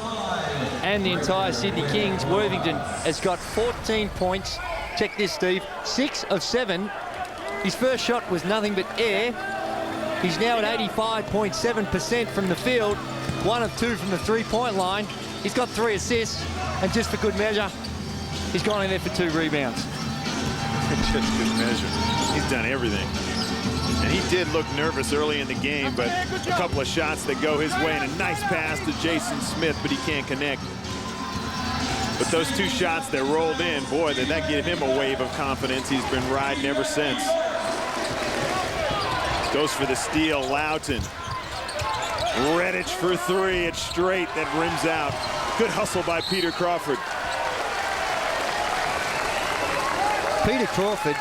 and the entire Sydney Kings, Worthington has got 14 points. Check this, Steve. 6 of 7. His first shot was nothing but air. He's now at 85.7% from the field. 1 of 2 from the three-point line. He's got 3 assists, and just for good measure, he's gone in there for 2 rebounds. Just good measure. He's done everything. And he did look nervous early in the game, but a couple of shots that go his way, and a nice pass to Jason Smith, but he can't connect. But those 2 shots that rolled in, boy, did that give him a wave of confidence. He's been riding ever since. Goes for the steal, Loughton. Redditch for 3, it's straight, that rims out. Good hustle by Peter Crawford. Peter Crawford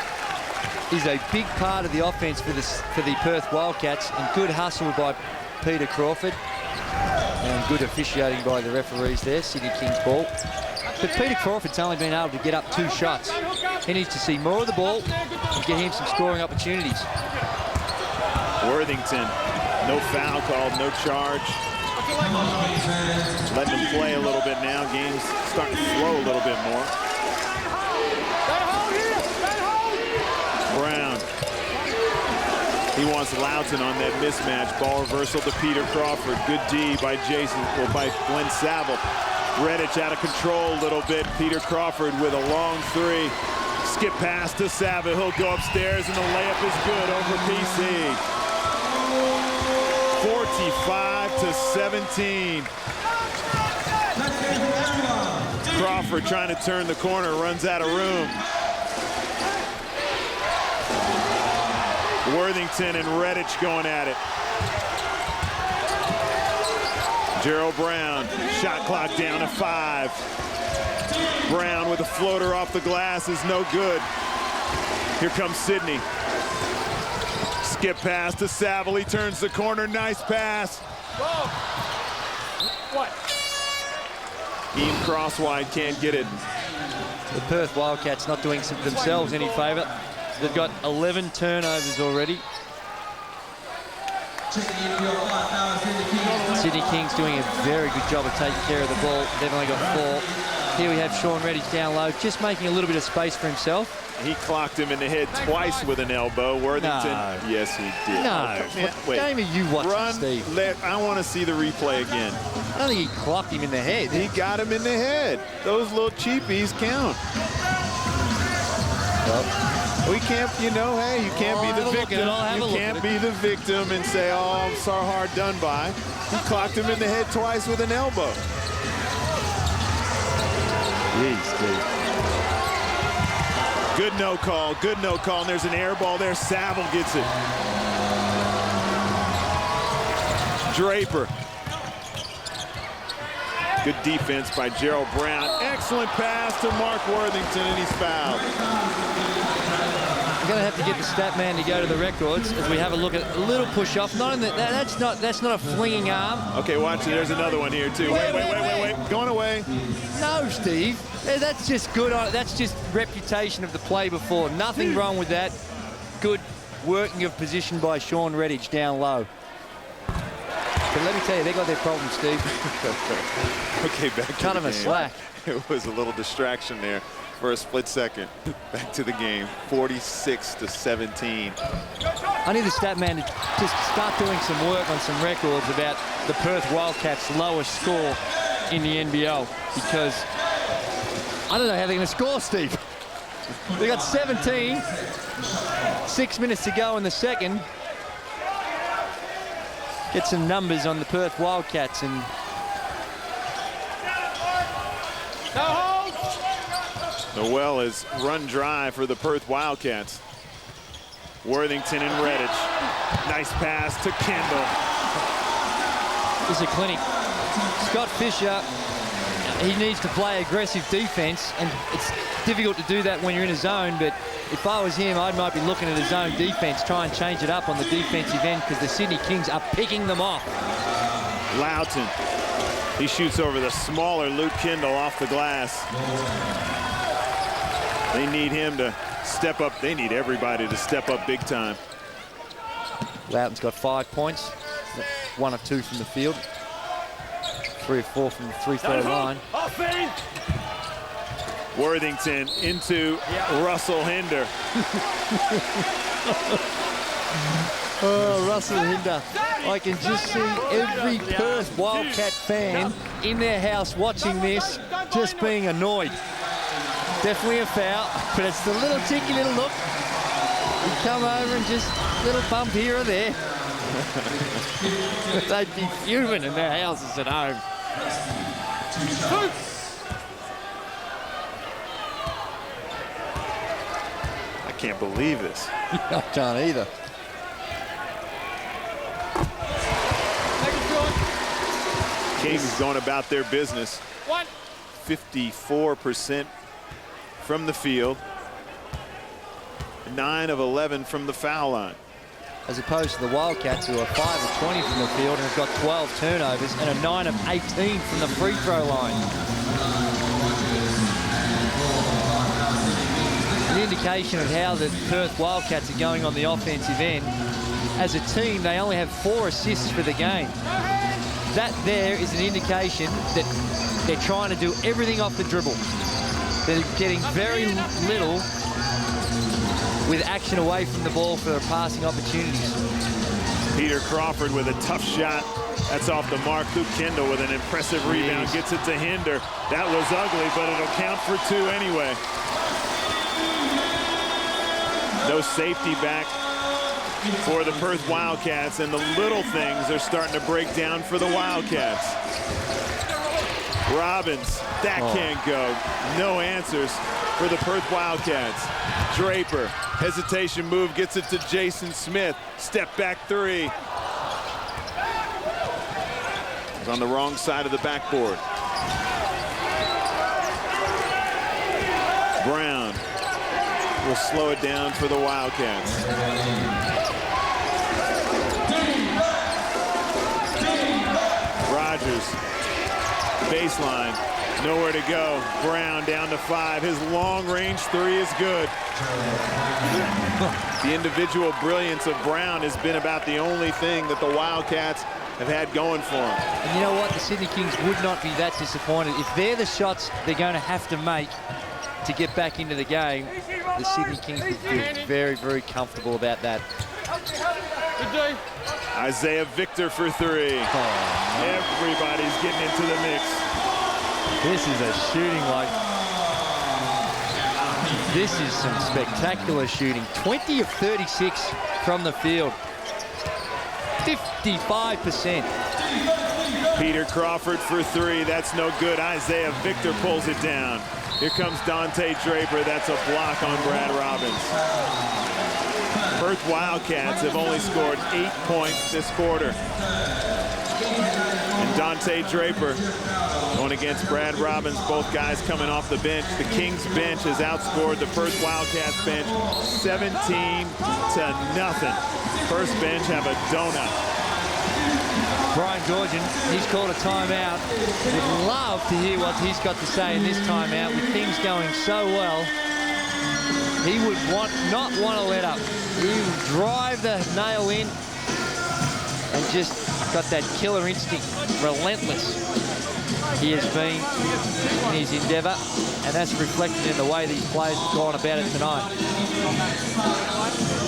is a big part of the offense for the Perth Wildcats, and good hustle by Peter Crawford, and good officiating by the referees there. Sydney Kings ball. But Peter Crawford's only been able to get up 2 shots. He needs to see more of the ball and get him some scoring opportunities. Worthington, no foul called, no charge. Letting him play a little bit now. Game's starting to flow a little bit more. Brown. He wants Loughton on that mismatch. Ball reversal to Peter Crawford. Good D by Glenn Saville. Redditch out of control a little bit. Peter Crawford with a long 3. Skip pass to Saville. He'll go upstairs, and the layup is good over PC. 45-17. Crawford trying to turn the corner, runs out of room. Worthington and Redditch going at it. Gerald Brown, shot clock down to 5. Brown with a floater off the glass is no good. Here comes Sydney. Skip pass to Saville, he turns the corner, nice pass. What? Ian Crosswide can't get it. The Perth Wildcats not doing themselves any favour. They've got 11 turnovers already. Sydney Kings doing a very good job of taking care of the ball. They've only got 4. Here we have Sean Redditch down low, just making a little bit of space for himself. He clocked him in the head twice with an elbow. Worthington, No. yes, he did. No, what game are you watching, Steve? I want to see the replay again. I don't think he clocked him in the head. He got him in the head. Those little cheapies count. We can't, hey, you can't be the victim. You can't be the victim and say, oh, I'm so hard done by. He clocked him in the head twice with an elbow. Jeez, Steve. Good no call, and there's an air ball there. Saville gets it. Draper. Good defense by Gerald Brown. Excellent pass to Mark Worthington, and he's fouled. We're going to have to get the stat man to go to the records as we have a look at a little push-off. That's not a flinging arm. Okay, watch it. There's another one here, too. Wait. Going away. No, Steve. That's just good. That's just reputation of the play before. Nothing wrong with that. Good working of position by Sean Redditch down low. But let me tell you, they got their problems, Steve. Okay, back to kind the of a game. slack. It was a little distraction there for a split second. Back to the game, 46-17. I need the stat man to just start doing some work on some records about the Perth Wildcats' lowest score in the NBL, because I don't know how they're going to score, Steve. They got 17, 6 minutes to go in the second. Get some numbers on the Perth Wildcats, and the well is run dry for the Perth Wildcats. Worthington and Redditch. Nice pass to Kendall. this is a clinic. Scott Fisher he needs to play aggressive defense, and it's difficult to do that when you're in a zone, but if I was him, I might be looking at a zone defense, try and change it up on the defensive end because the Sydney Kings are picking them off. Loughton, he shoots over the smaller Luke Kendall off the glass. They need him to step up. They need everybody to step up big time. Loughton's got 5 points, 1 of 2 from the field, 3 of 4 from the free-throw line. Worthington into Russell Hinder. Oh, Russell Hinder. I can just see every Perth Wildcat fan in their house watching this just being annoyed. Definitely a foul, but it's the little cheeky little look. You come over and just a little bump here or there. They'd be fuming in their houses at home. I can't believe this. I can't either. Kings going about their business. 54% from the field. 9 of 11 from the foul line. As opposed to the Wildcats, who are 5 of 20 from the field and have got 12 turnovers and a 9 of 18 from the free throw line. An indication of how the Perth Wildcats are going on the offensive end. As a team, they only have 4 assists for the game. That there is an indication that they're trying to do everything off the dribble. They're getting very little with action away from the ball for their passing opportunities. Peter Crawford with a tough shot. That's off the mark. Luke Kendall with an impressive rebound. Gets it to Hinder. That was ugly, but it'll count for 2 anyway. No safety back for the Perth Wildcats, and the little things are starting to break down for the Wildcats. Robbins, that can't go. No answers for the Perth Wildcats. Draper, hesitation move, gets it to Jason Smith. Step back 3. It's on the wrong side of the backboard. Brown will slow it down for the Wildcats. Rogers, baseline, nowhere to go. Brown down to 5. His long-range 3 is good. The individual brilliance of Brown has been about the only thing that the Wildcats have had going for them. And you know what? The Sydney Kings would not be that disappointed. If they're the shots they're going to have to make to get back into the game, the Sydney Kings would feel very, very comfortable about that. Isaiah Victor for 3. Everybody's getting into the mix. This is a shooting like... This is some spectacular shooting. 20 of 36 from the field. 55%. Peter Crawford for 3. That's no good. Isaiah Victor pulls it down. Here comes Dante Draper. That's a block on Brad Robbins. Perth Wildcats have only scored 8 points this quarter. And Dante Draper going against Brad Robbins, both guys coming off the bench. The Kings bench has outscored the Perth Wildcats bench 17-0. First bench have a donut. Brian Georgian, he's called a timeout. Would love to hear what he's got to say in this timeout. With things going so well, he would not want to let up. He would drive the nail in and just got that killer instinct, relentless. He has been in his endeavour, and that's reflected in the way these players have gone about it tonight.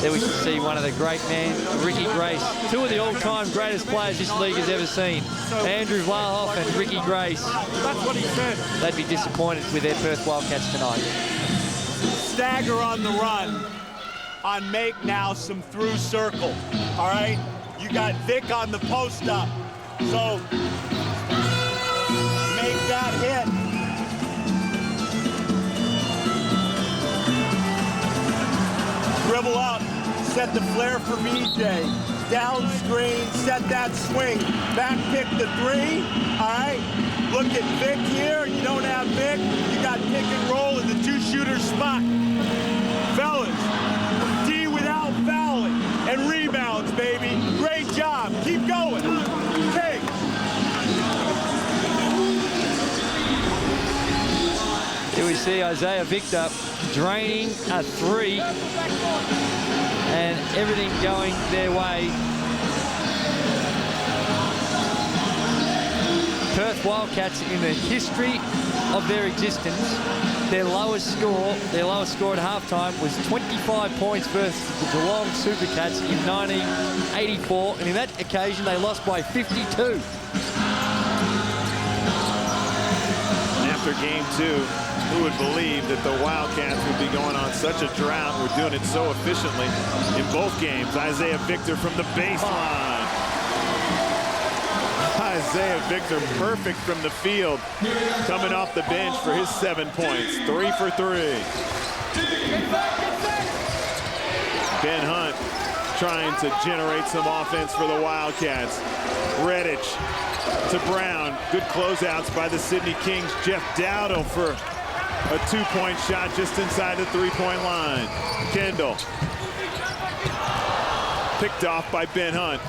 There we can see one of the great men, Ricky Grace. 2 of the all-time greatest players this league has ever seen. Andrew Vlahoff and Ricky Grace. That's what he said. They'd be disappointed with their Perth Wildcats tonight. Stagger on the run. On make now some through circle. All right? You got Vic on the post up. So make that hit. Dribble up. Set the flare for BJ. down screen, set that swing, back pick the 3, all right? Look at Vic here, you don't have Vic, you got pick and roll in the 2-shooter spot. Fellas, D without fouling, and rebounds, baby. Great job, keep going. Okay. Here we see Isaiah Victor draining a 3 and everything going their way. Perth Wildcats, in the history of their existence, their lowest score at halftime was 25 points versus the Geelong Supercats in 1984, and in that occasion they lost by 52. After game 2, who would believe that the Wildcats would be going on such a drought? We're doing it so efficiently in both games. Isaiah Victor from the baseline. Isaiah Victor perfect from the field, coming off the bench for his 7 points. 3 for 3. Ben Hunt trying to generate some offense for the Wildcats. Redditch to Brown. Good closeouts by the Sydney Kings. Jeff Dowdle for a 2-point shot just inside the 3-point line. Kendall picked off by Ben Hunt.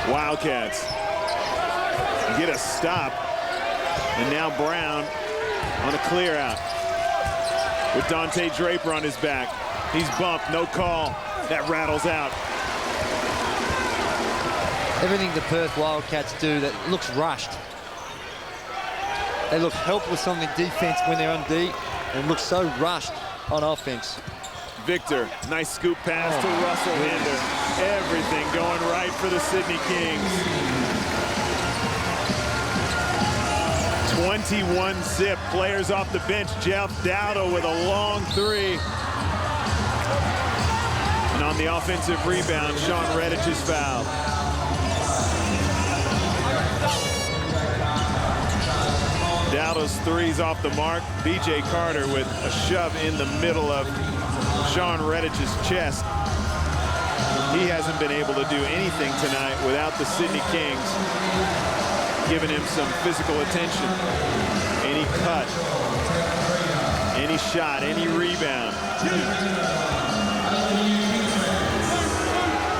Wildcats get a stop, and now Brown on a clear out with Dante Draper on his back. He's bumped, no call. That rattles out. Everything the Perth Wildcats do that looks rushed. They look helpless on the defense when they're on D, and look so rushed on offense. Victor, nice scoop pass to Russell Hinder. Everything going right for the Sydney Kings. 21 zip. Players off the bench. Jeff Dowdle with a long 3. And on the offensive rebound, Sean Redditch is fouled. Dowdle's 3's off the mark. B.J. Carter with a shove in the middle of Sean Redditch's chest. He hasn't been able to do anything tonight without the Sydney Kings giving him some physical attention. Any cut, any shot, any rebound.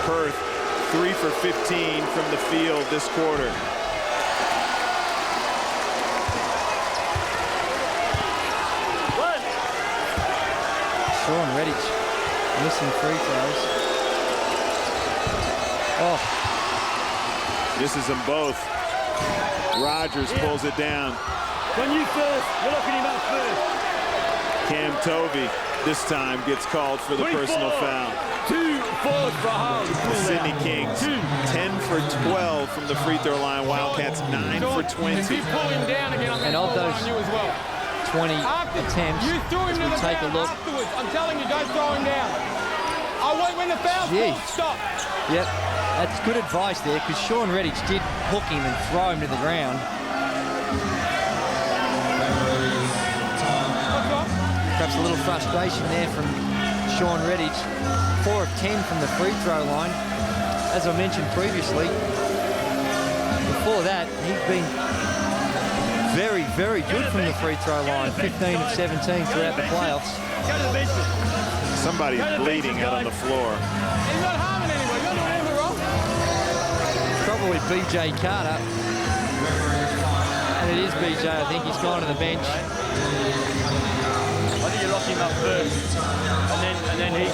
Perth 3 for 15 from the field this quarter. Sean Redditch missing free throws. Oh. Misses them both. Rogers pulls it down. When you first, you're looking him up first. Cam Tovey this time gets called for the personal foul. 2 forward for Howard. Sydney Kings 10 for 12 from the free throw line. Wildcats 9 for 20. And of those 20 attempts, as we take a look. I'm telling you, don't throw him down. I won't win the foul. Stop. Yep, that's good advice there, because Sean Redditch did hook him and throw him to the ground. Perhaps a little frustration there from Sean Redditch. 4 of 10 from the free throw line. As I mentioned previously, before that, he's been very, very good from the free throw line. 15 of 17 throughout the playoffs. Somebody's bleeding out on the floor. He's not harming anyone. You're not doing anything wrong. Probably B.J. Carter. And it is B.J. I think he's gone to the bench. I think you lock him up first, and then he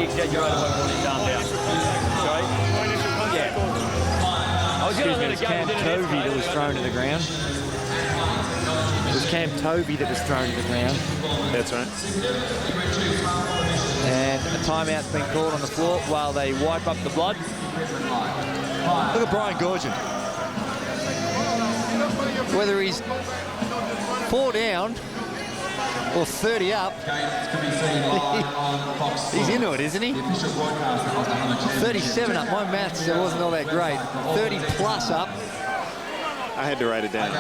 exaggerated what he's done now. Sorry? Yeah. I was going to let it go. Cam Tovey that was thrown to the ground. It was Cam Tovey that was thrown to the ground. That's right. And a timeout's been called on the floor while they wipe up the blood. Look at Brian Goorjian. Whether he's 4 down or 30 up, he's into it, isn't he? 37 up. My maths wasn't all that great. 30 plus up. I had to write it down.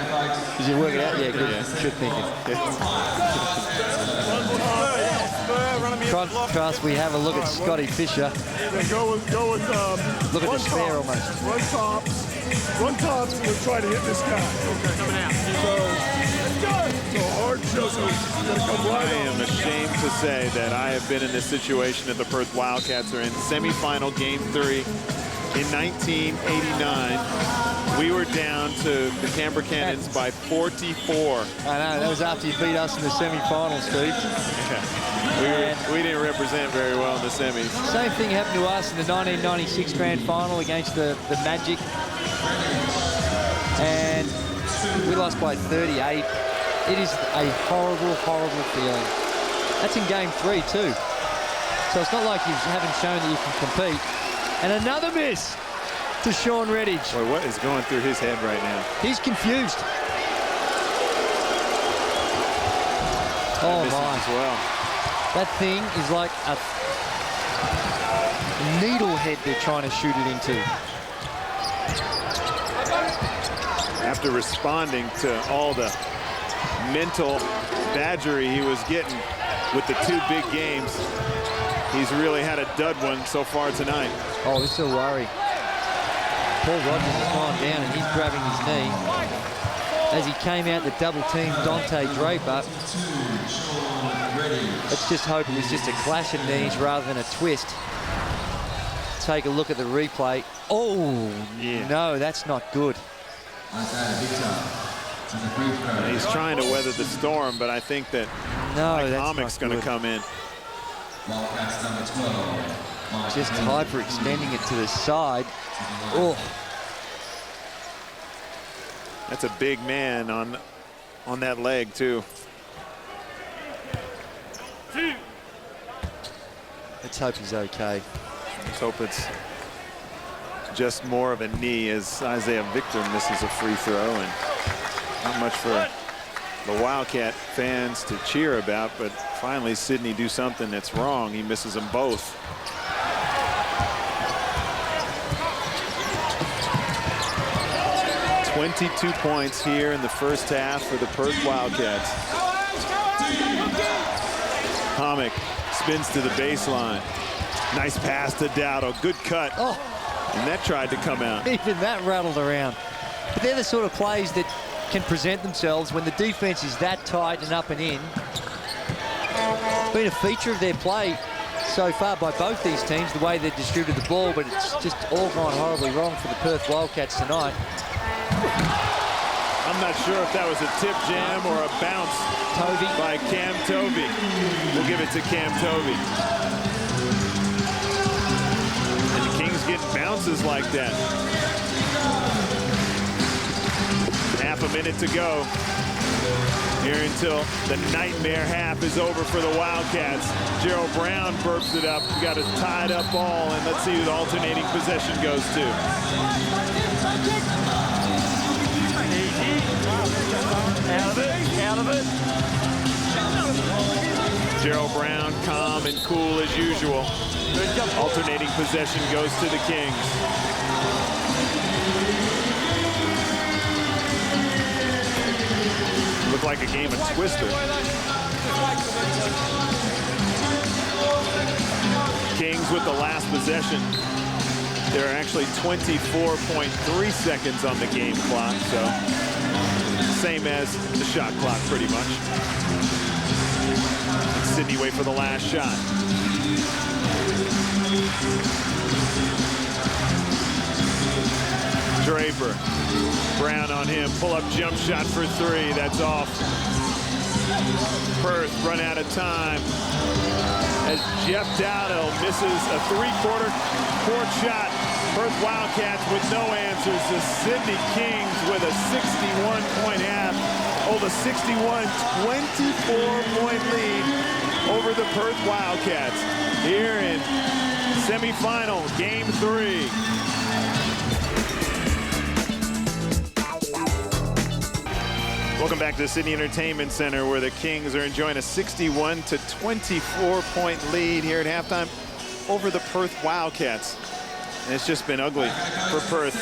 Did you work it out? Yeah, good. Yeah. Good thinking. Spur, run him contrast, we have a look at Scotty Fisher. Yeah, go with Look at run despair tops, almost. Run tops, and we'll try to hit this guy. Okay, coming out. So hard shows he's gonna come right I up. am ashamed to say that I have been in this situation that the Perth Wildcats are in. Semifinal Game 3 in 1989. We were down to the Canberra Cannons by 44. I know, that was after you beat us in the semi-finals, Steve. We didn't represent very well in the semis. Same thing happened to us in the 1996 Grand Final against the Magic. And we lost by 38. It is a horrible, horrible feeling. That's in Game 3 too. So it's not like you haven't shown that you can compete. And another miss to Sean Redditch. Boy, what is going through his head right now? He's confused. Oh my. As well. That thing is like a needle head they're trying to shoot it into. After responding to all the mental badgery he was getting with the 2 big games, he's really had a dud one so far tonight. Oh, this is a worry. Paul Rogers has gone down and he's grabbing his knee. As he came out to double team Dante Draper. Let's just hope it was just a clash of knees rather than a twist. Take a look at the replay. Oh, yeah. No, that's not good. He's trying to weather the storm, but I think that Comic's going to come in. Just hyperextending it to the side. Oh. That's a big man on that leg, too. Let's hope he's okay. Let's hope it's just more of a knee as Isaiah Victor misses a free throw, and not much for the Wildcat fans to cheer about, but finally Sydney do something that's wrong. He misses them both. .22 points here in the first half for the Perth Wildcats. Comic spins to the baseline. Nice pass to Dowdle. Good cut. Oh. And that tried to come out. Even that rattled around. But they're the sort of plays that can present themselves when the defense is that tight and up and in. It's been a feature of their play so far by both these teams, the way they've distributed the ball, but it's just all gone horribly wrong for the Perth Wildcats tonight. I'm not sure if that was a tip jam or a bounce by Cam Tovey. We'll give it to Cam Tovey. And the Kings get bounces like that. Half a minute to go here until the nightmare half is over for the Wildcats. Gerald Brown burps it up. We got a tied up ball, and let's see who the alternating possession goes to. Out of it. Gerald Brown, calm and cool as usual. Alternating possession goes to the Kings. Looked like a game of Twister. Kings with the last possession. There are actually 24.3 seconds on the game clock, so same as the shot clock, pretty much. Sydney wait for the last shot. Draper, Brown on him, pull-up jump shot for 3, that's off. Perth run out of time as Jeff Dowdle misses a 3/4 court shot. Perth Wildcats with no answers. The Sydney Kings with a 61-point half. The 61, 24-point lead over the Perth Wildcats here in semifinal game 3. Welcome back to the Sydney Entertainment Center, where the Kings are enjoying a 61 to 24-point lead here at halftime over the Perth Wildcats. And it's just been ugly for Perth.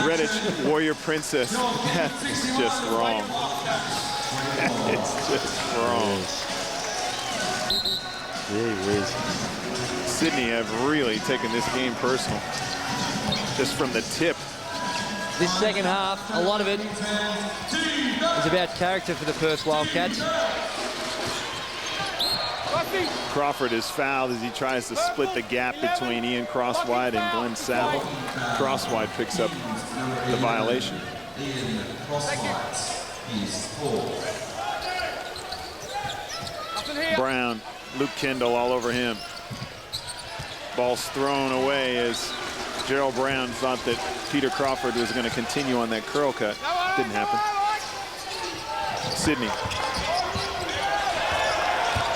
Redditch, Warrior Princess. That is just wrong. It's just wrong. Gee whiz. Sydney have really taken this game personal, just from the tip. This second half, a lot of it is about character for the Perth Wildcats. Crawford is fouled as he tries to split the gap between Ian Crosswhite and Glenn Saville. Crosswhite picks up the violation. Brown, Luke Kendall all over him. Ball's thrown away as Gerald Brown thought that Peter Crawford was going to continue on that curl cut. Didn't happen. Sydney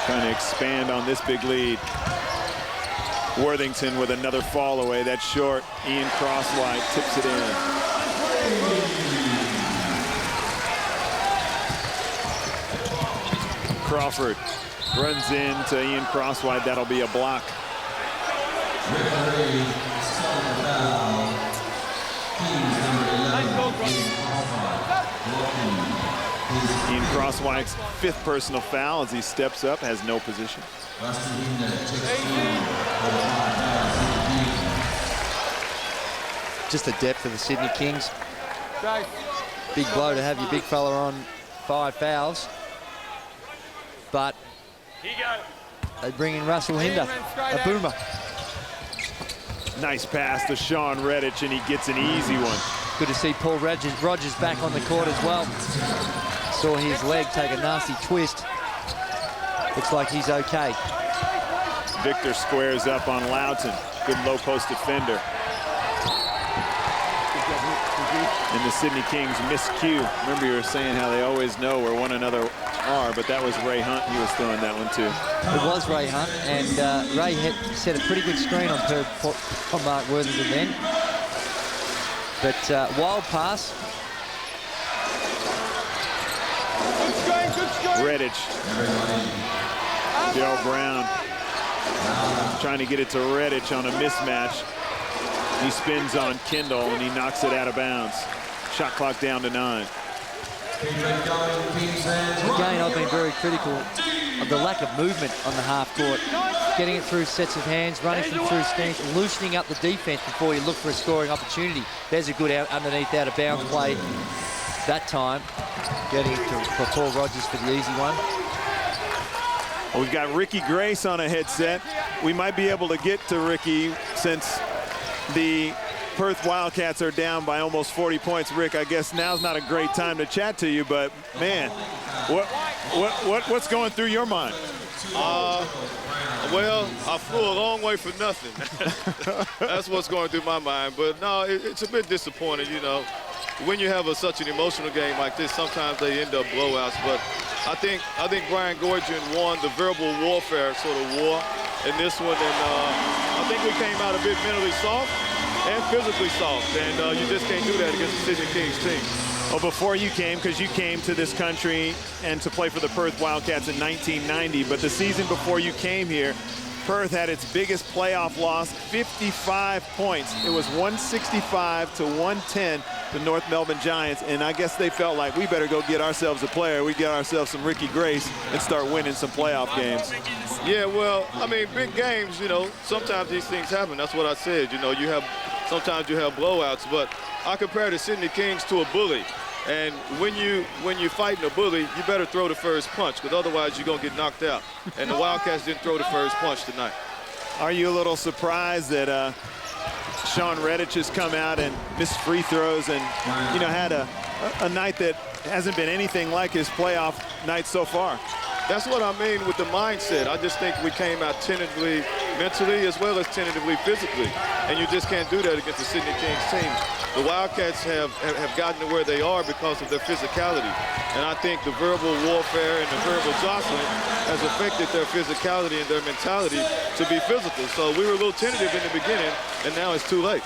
trying to expand on this big lead. Worthington with another fall away. That's short. Ian Crosswhite tips it in. Crawford runs into Ian Crosswhite. That'll be a block. Ian Crosswhite's 5th personal foul as he steps up, has no position. Just the depth of the Sydney Kings. Big blow to have your big fella on 5 fouls. But they bring in Russell Hinder, a boomer. Nice pass to Sean Redditch, and he gets an easy one. Good to see Paul Rogers back on the court as well. Saw his leg take a nasty twist. Looks like he's okay. Victor squares up on Loughton. Good low post defender. And the Sydney Kings miscue. Remember, you were saying how they always know where one another are, but that was Ray Hunt. He was throwing that one too. It was Ray Hunt, and Ray had set a pretty good screen on Mark Worthington then. But wild pass. Redditch. Gerald Brown trying to get it to Redditch on a mismatch. He spins on Kendall and he knocks it out of bounds. Shot clock down to 9. Again, I've been very critical of the lack of movement on the half court. Getting it through sets of hands, running them through screens, loosening up the defense before you look for a scoring opportunity. There's a good underneath out of bounds play that time. Getting it to Paul Rogers for the easy one. Well, we've got Ricky Grace on a headset. We might be able to get to Ricky since the Perth Wildcats are down by almost 40 points. Rick, I guess now's not a great time to chat to you, but man, what's going through your mind? Well, I flew a long way for nothing. That's what's going through my mind. But no, it's a bit disappointing, you know. When you have such an emotional game like this, sometimes they end up blowouts. But I think Brian Goorjian won the verbal warfare sort of war in this one, and I think we came out a bit mentally soft and physically soft, and you just can't do that against the Sydney Kings team. Well, before you came, because you came to this country and to play for the Perth Wildcats in 1990, but the season before you came here, Perth had its biggest playoff loss, 55 points. It was 165 to 110, the North Melbourne Giants, and I guess they felt like we better go get ourselves a player. We get ourselves some Ricky Grace and start winning some playoff games. Yeah, well, I mean, big games, you know, sometimes these things happen. That's what I said. You know, sometimes you have blowouts, but I compare the Sydney Kings to a bully. And when you're fighting a bully, you better throw the first punch, because otherwise you're going to get knocked out. And the Wildcats didn't throw the first punch tonight. Are you a little surprised that Sean Redditch has come out and missed free throws and, you know, had a night that hasn't been anything like his playoff night so far? That's what I mean with the mindset. I just think we came out tentatively mentally as well as tentatively physically. And you just can't do that against the Sydney Kings team. The Wildcats have gotten to where they are because of their physicality. And I think the verbal warfare and the verbal jostling has affected their physicality and their mentality to be physical. So we were a little tentative in the beginning, and now it's too late.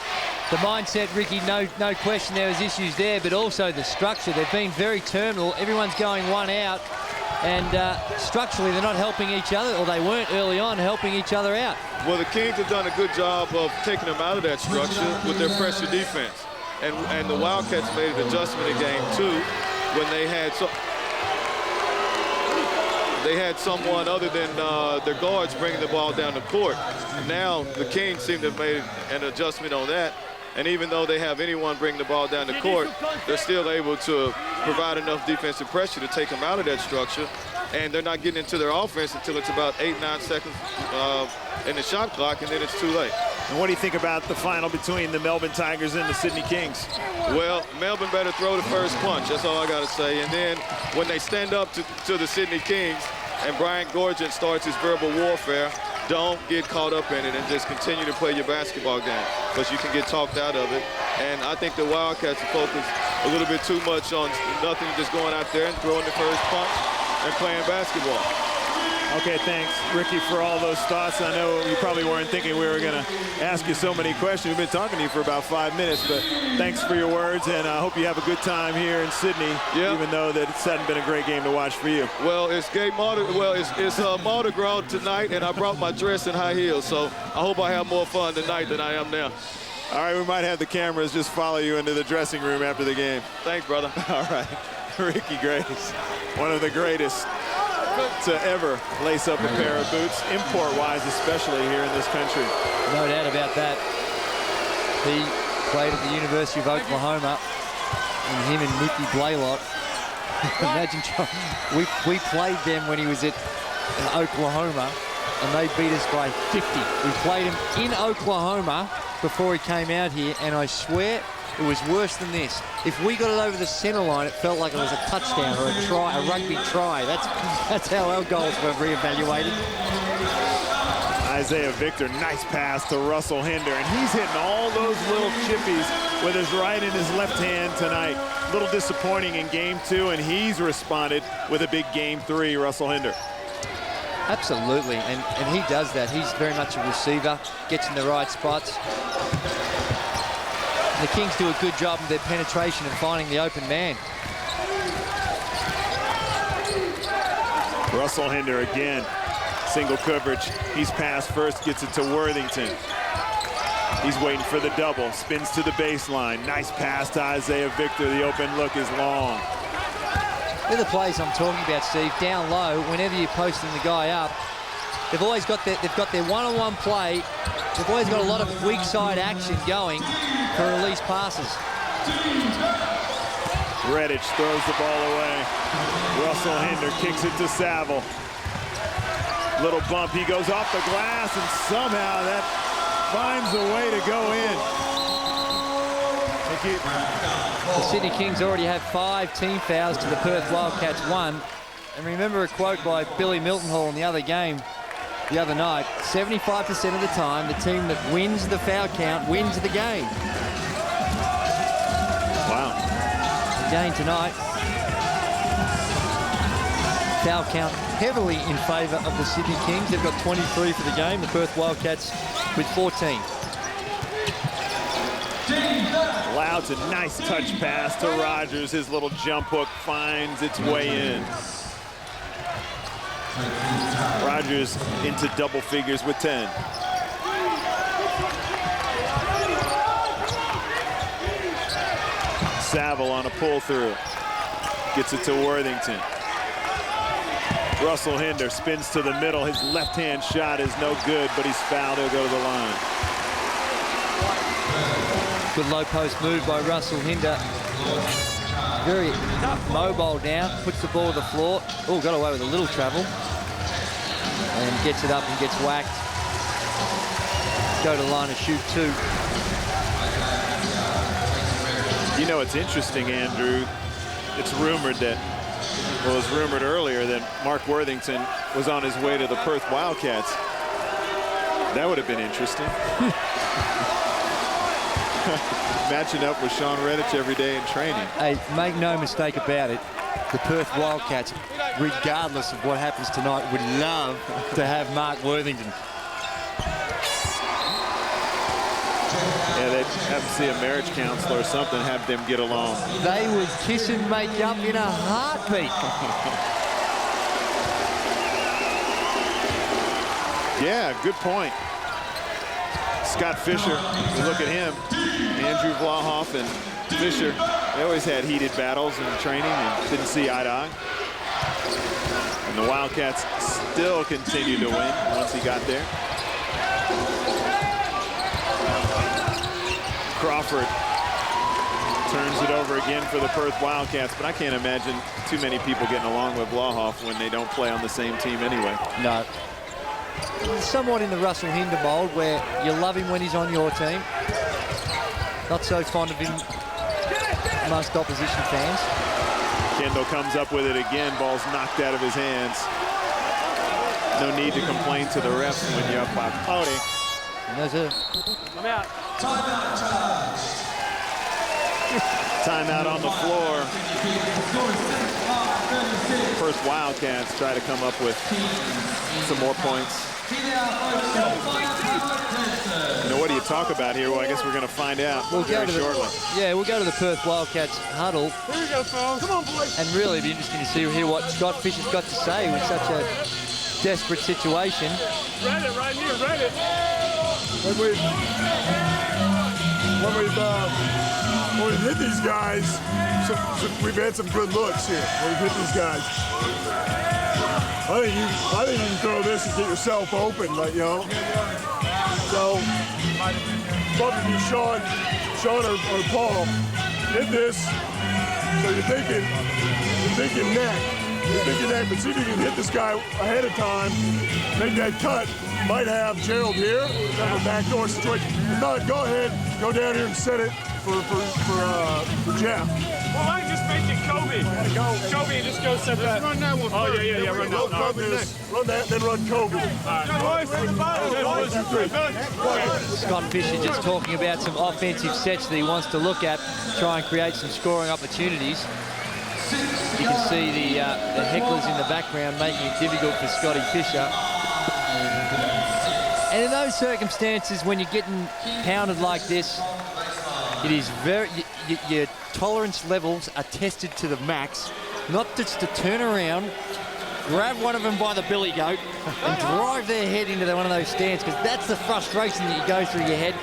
The mindset, Ricky, no question there was issues there, but also the structure. They've been very terminal. Everyone's going one out. And structurally, they're not helping each other, or they weren't early on helping each other out. Well, the Kings have done a good job of taking them out of that structure with their pressure defense. And the Wildcats made an adjustment in game 2 when they had they had someone other than their guards bringing the ball down the court. Now the Kings seem to have made an adjustment on that. And even though they have anyone bring the ball down the court, they're still able to provide enough defensive pressure to take them out of that structure. And they're not getting into their offense until it's about 8-9 seconds in the shot clock, and then it's too late. And what do you think about the final between the Melbourne Tigers and the Sydney Kings? Well, Melbourne better throw the first punch. That's all I got to say. And then when they stand up to the Sydney Kings and Brian Gorgon starts his verbal warfare, don't get caught up in it and just continue to play your basketball game, because you can get talked out of it. And I think the Wildcats are focused a little bit too much on nothing, just going out there and throwing the first punch and playing basketball. Okay, thanks, Ricky, for all those thoughts. I know you probably weren't thinking we were going to ask you so many questions. We've been talking to you for about 5 minutes, but thanks for your words, and I hope you have a good time here in Sydney, even though that it hasn't been a great game to watch for you. Well, it's Mardi Gras tonight, and I brought my dress and high heels, so I hope I have more fun tonight than I am now. All right, we might have the cameras just follow you into the dressing room after the game. Thanks, brother. All right, Ricky Grace, one of the greatest to ever lace up a pair of boots, import-wise especially here in this country. No doubt about that. He played at the University of Oklahoma, and him and Nicky Blaylock. Imagine, we played them when he was at Oklahoma, and they beat us by 50. We played him in Oklahoma before he came out here, and I swear it was worse than this. If we got it over the center line, it felt like it was a touchdown or a try, a rugby try. That's how our goals were reevaluated. Isaiah Victor, nice pass to Russell Hinder, and he's hitting all those little chippies with his right and his left hand tonight. A little disappointing in game 2, and he's responded with a big game 3, Russell Hinder. Absolutely, and he does that. He's very much a receiver, gets in the right spots. The Kings do a good job of their penetration and finding the open man. Russell Hinder again, single coverage. He's passed first, gets it to Worthington. He's waiting for the double, spins to the baseline. Nice pass to Isaiah Victor. The open look is long. They're the plays I'm talking about, Steve. Down low, whenever you're posting the guy up, they've always got their one-on-one play. They've always got a lot of weak side action going for release passes. Redditch throws the ball away. Russell Hinder kicks it to Saville. Little bump, he goes off the glass, and somehow that finds a way to go in. The Sydney Kings already have 5 team fouls to the Perth Wildcats 1. And remember a quote by Billy Milton-Hall in the other game the other night, 75% of the time, the team that wins the foul count wins the game. Wow. Again tonight, foul count heavily in favour of the Sydney Kings. They've got 23 for the game, the Perth Wildcats with 14. Louds a nice touch pass to Rogers. His little jump hook finds its way in. Rogers into double figures with 10. Saville on a pull through. Gets it to Worthington. Russell Hinder spins to the middle. His left hand shot is no good, but he's fouled. He'll go to the line. Good low post move by Russell Hinder. Very mobile now, puts the ball to the floor. Oh, got away with a little travel. And gets it up and gets whacked. Go to line and shoot 2. You know, it's interesting, Andrew. It's rumored that, well, it was rumored earlier that Mark Worthington was on his way to the Perth Wildcats. That would have been interesting. Matching up with Sean Redditch every day in training. Hey, make no mistake about it, the Perth Wildcats, regardless of what happens tonight, would love to have Mark Worthington. Yeah, they'd have to see a marriage counselor or something, have them get along. They would kiss and make up in a heartbeat. Yeah, good point. Scott Fisher, you look at him, Andrew Vlahoff and Fisher, they always had heated battles in training and didn't see eye to eye. And the Wildcats still continue to win once he got there. Crawford turns it over again for the Perth Wildcats, but I can't imagine too many people getting along with Blauhoff when they don't play on the same team anyway. No. Somewhat in the Russell Hinder mold, where you love him when he's on your team. Not so fond of him amongst opposition fans. Kendall comes up with it again. Ball's knocked out of his hands. No need to complain to the refs when you're up by 40. And there's a... I'm out. Timeout on the floor. First Wildcats try to come up with some more points. You know, what do you talk about here? Well, I guess we're going to find out very shortly. We'll go to the Perth Wildcats huddle. Here we go, fellas. Come on, boys. And really it'd be interesting to hear what Scott Fisher's got to say with such a desperate situation. Read it right here, read it. When we've hit these guys, we've had some good looks here. We've hit these guys. I think you can throw this and get yourself open, like, you know. So, probably be Sean or Paul. Hit this. So you're thinking neck. But see if you can hit this guy ahead of time, make that cut. Might have Gerald here, have a backdoor situation. If not, go ahead, go down here and set it for Jeff. Well, I just make it Kobe. Kobe, and just go set that. Run that one Oh, first. yeah, run that. Run that, then run Kobe. Scott Fisher just talking about some offensive sets that he wants to look at, try and create some scoring opportunities. You can see the hecklers in the background making it difficult for Scotty Fisher. And in those circumstances, when you're getting pounded like this, it is your tolerance levels are tested to the max. Not just to turn around, grab one of them by the billy goat and drive their head into one of those stands, because that's the frustration that you go through your head.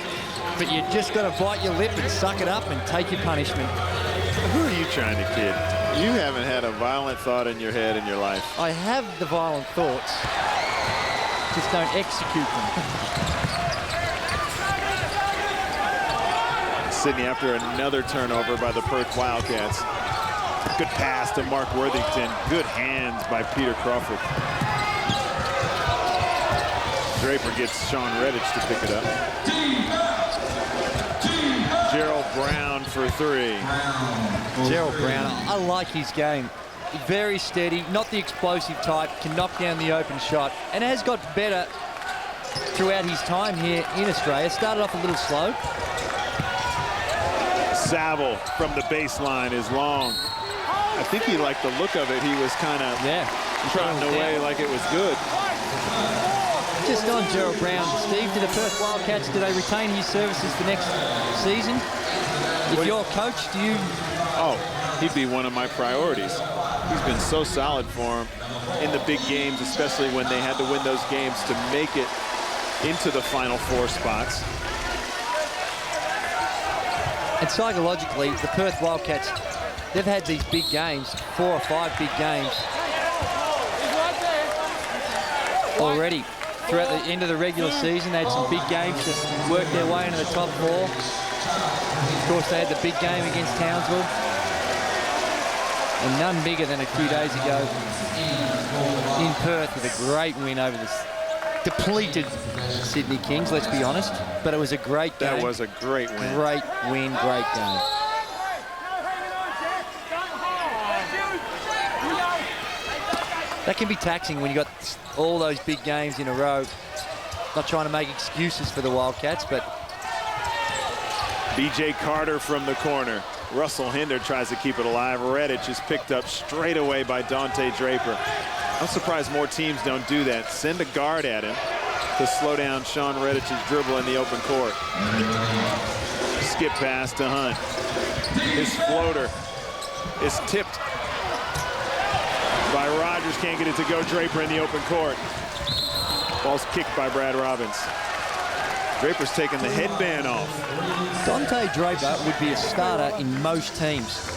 But you just got to bite your lip and suck it up and take your punishment. Who are you trying to kid? You haven't had a violent thought in your head in your life. I have the violent thoughts, just don't execute them. Sydney after another turnover by the Perth Wildcats. Good pass to Mark Worthington. Good hands by Peter Crawford. Draper gets Sean Redditch to pick it up. Gerald Brown for three. Gerald Brown, I like his game. Very steady, not the explosive type, can knock down the open shot, and has got better throughout his time here in Australia. Started off a little slow. Saville from the baseline is long. I think he liked the look of it. He was kind of trotting away like it was good. Just on Gerald Brown, Steve, to the Perth Wildcats, do they retain his services for next season? If you're coach, do you... Oh, he'd be one of my priorities. He's been so solid for him in the big games, especially when they had to win those games to make it into the Final Four spots. And psychologically, the Perth Wildcats, they've had these big games, 4 or 5 big games already. Throughout the end of the regular season, they had some big games to work their way into the top 4. Of course, they had the big game against Townsville. And none bigger than a few days ago in Perth with a great win over the depleted Sydney Kings, let's be honest. But it was a great game. That was a great win. Great win, great game. That can be taxing when you got all those big games in a row. Not trying to make excuses for the Wildcats, but... B.J. Carter from the corner. Russell Hinder tries to keep it alive. Redditch is picked up straight away by Dante Draper. I'm surprised more teams don't do that. Send a guard at him to slow down Sean Redditch's dribble in the open court. Skip pass to Hunt. His floater is tipped by Rogers. Can't get it to go. Draper in the open court. Ball's kicked by Brad Robbins. Draper's taking the headband off. Dante Draper would be a starter in most teams.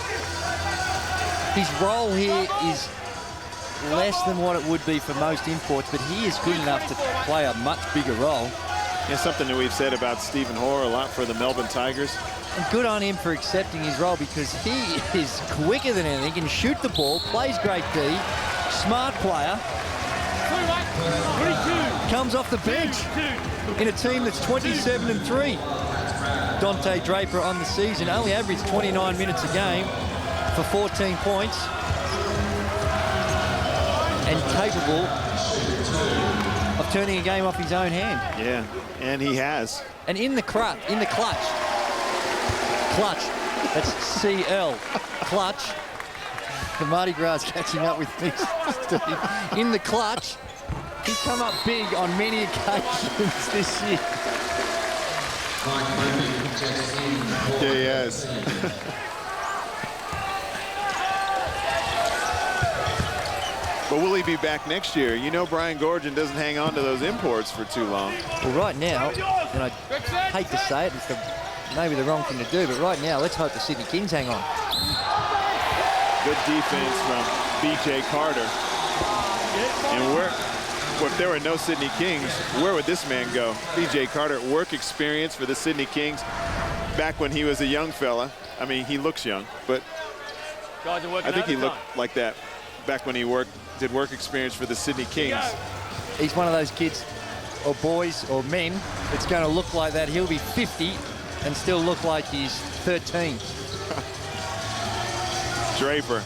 His role here is less than what it would be for most imports, but he is good enough to play a much bigger role. Yeah, something that we've said about Stephen Hoare a lot for the Melbourne Tigers. And good on him for accepting his role, because he is quicker than anything. He can shoot the ball, plays great D, smart player. Comes off the bench in a team that's 27-3. Dante Draper on the season only averaged 29 minutes a game for 14 points, and capable of turning a game off his own hand. Yeah, and he has. And in the clutch, that's CL, clutch. The Mardi Gras catching up with me, Steve. In the clutch, he's come up big on many occasions this year. Yeah, he has. But will he be back next year? You know, Brian Gorgon doesn't hang on to those imports for too long. Well, right now, and I hate to say it, it's maybe the wrong thing to do, but right now, let's hope the Sydney Kings hang on. Good defense from B.J. Carter. And if there were no Sydney Kings, where would this man go? B.J. Carter, work experience for the Sydney Kings back when he was a young fella. I mean, he looks young, but I think he looked like that back when he did work experience for the Sydney Kings. He's one of those kids, or boys, or men, that's going to look like that. He'll be 50 and still look like he's 13. Draper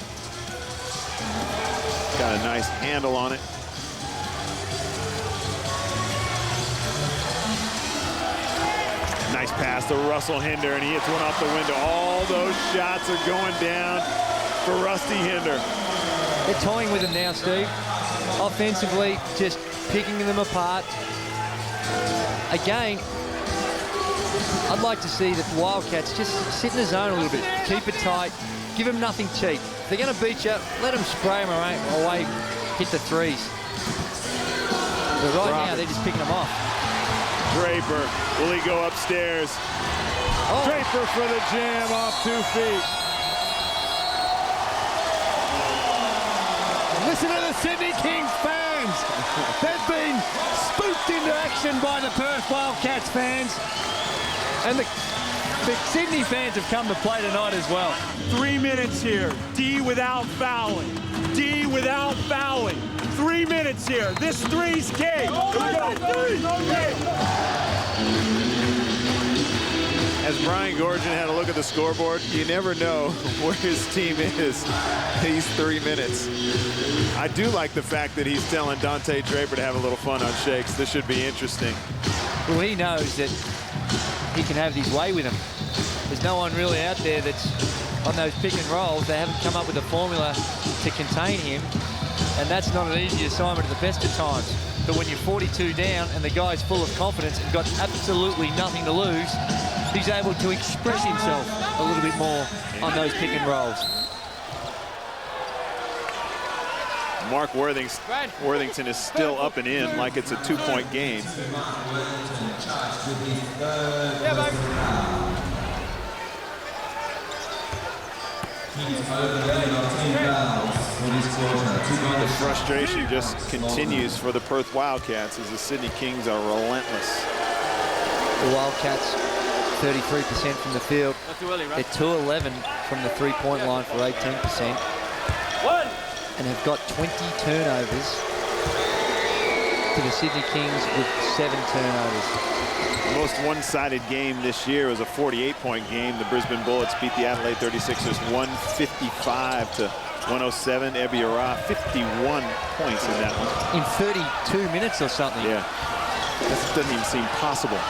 got a nice handle on it. Nice pass to Russell Hinder, and he hits one off the window. All those shots are going down for Rusty Hinder. They're toying with him now, Steve. Offensively, just picking them apart. Again, I'd like to see that the Wildcats just sit in the zone a little bit, keep it tight, give them nothing cheap. If they're going to beat you, let them spray them away, hit the threes. But right now, they're just picking them off. Draper, will he go upstairs? Oh. Draper for the jam off 2 feet. Listen to the Sydney Kings fans. They've been spooked into action by the Perth Wildcats fans. And the Sydney fans have come to play tonight as well. 3 minutes here. D without fouling. D without fouling. 3 minutes here. This three's key. As Brian Gorgon had a look at the scoreboard, you never know where his team is these 3 minutes. I do like the fact that he's telling Dante Draper to have a little fun on shakes. This should be interesting. Well, he knows that he can have his way with him. There's no one really out there that's on those pick and rolls. They haven't come up with a formula to contain him, and that's not an easy assignment at the best of times. But when you're 42 down and the guy's full of confidence and got absolutely nothing to lose, he's able to express himself a little bit more on those pick and rolls. Mark Worthington is still up and in like it's a 2-point game. Yeah, baby. The frustration just continues for the Perth Wildcats as the Sydney Kings are relentless. The Wildcats, 33% from the field. Not too early, right? They're 2-11 from the three-point line for 18%. And have got 20 turnovers to the Sydney Kings with 7 turnovers. The most one-sided game this year was a 48-point game. The Brisbane Bullets beat the Adelaide 36ers 155-107. Ebi Ara, 51 points in that one. In 32 minutes or something. Yeah, that doesn't even seem possible.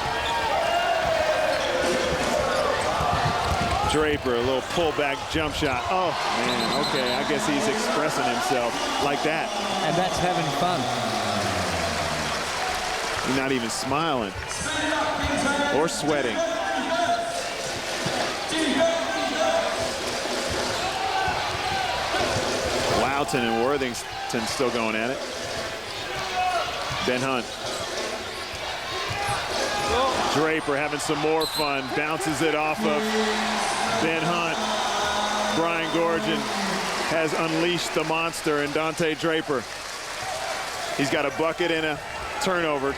Draper, a little pullback jump shot. Oh, man, okay, I guess he's expressing himself like that. And that's having fun. He's not even smiling or sweating. Loughton and Worthington still going at it. Ben Hunt. Draper having some more fun, bounces it off of Ben Hunt. Brian Gorgon has unleashed the monster in Dante Draper. He's got a bucket and a turnover.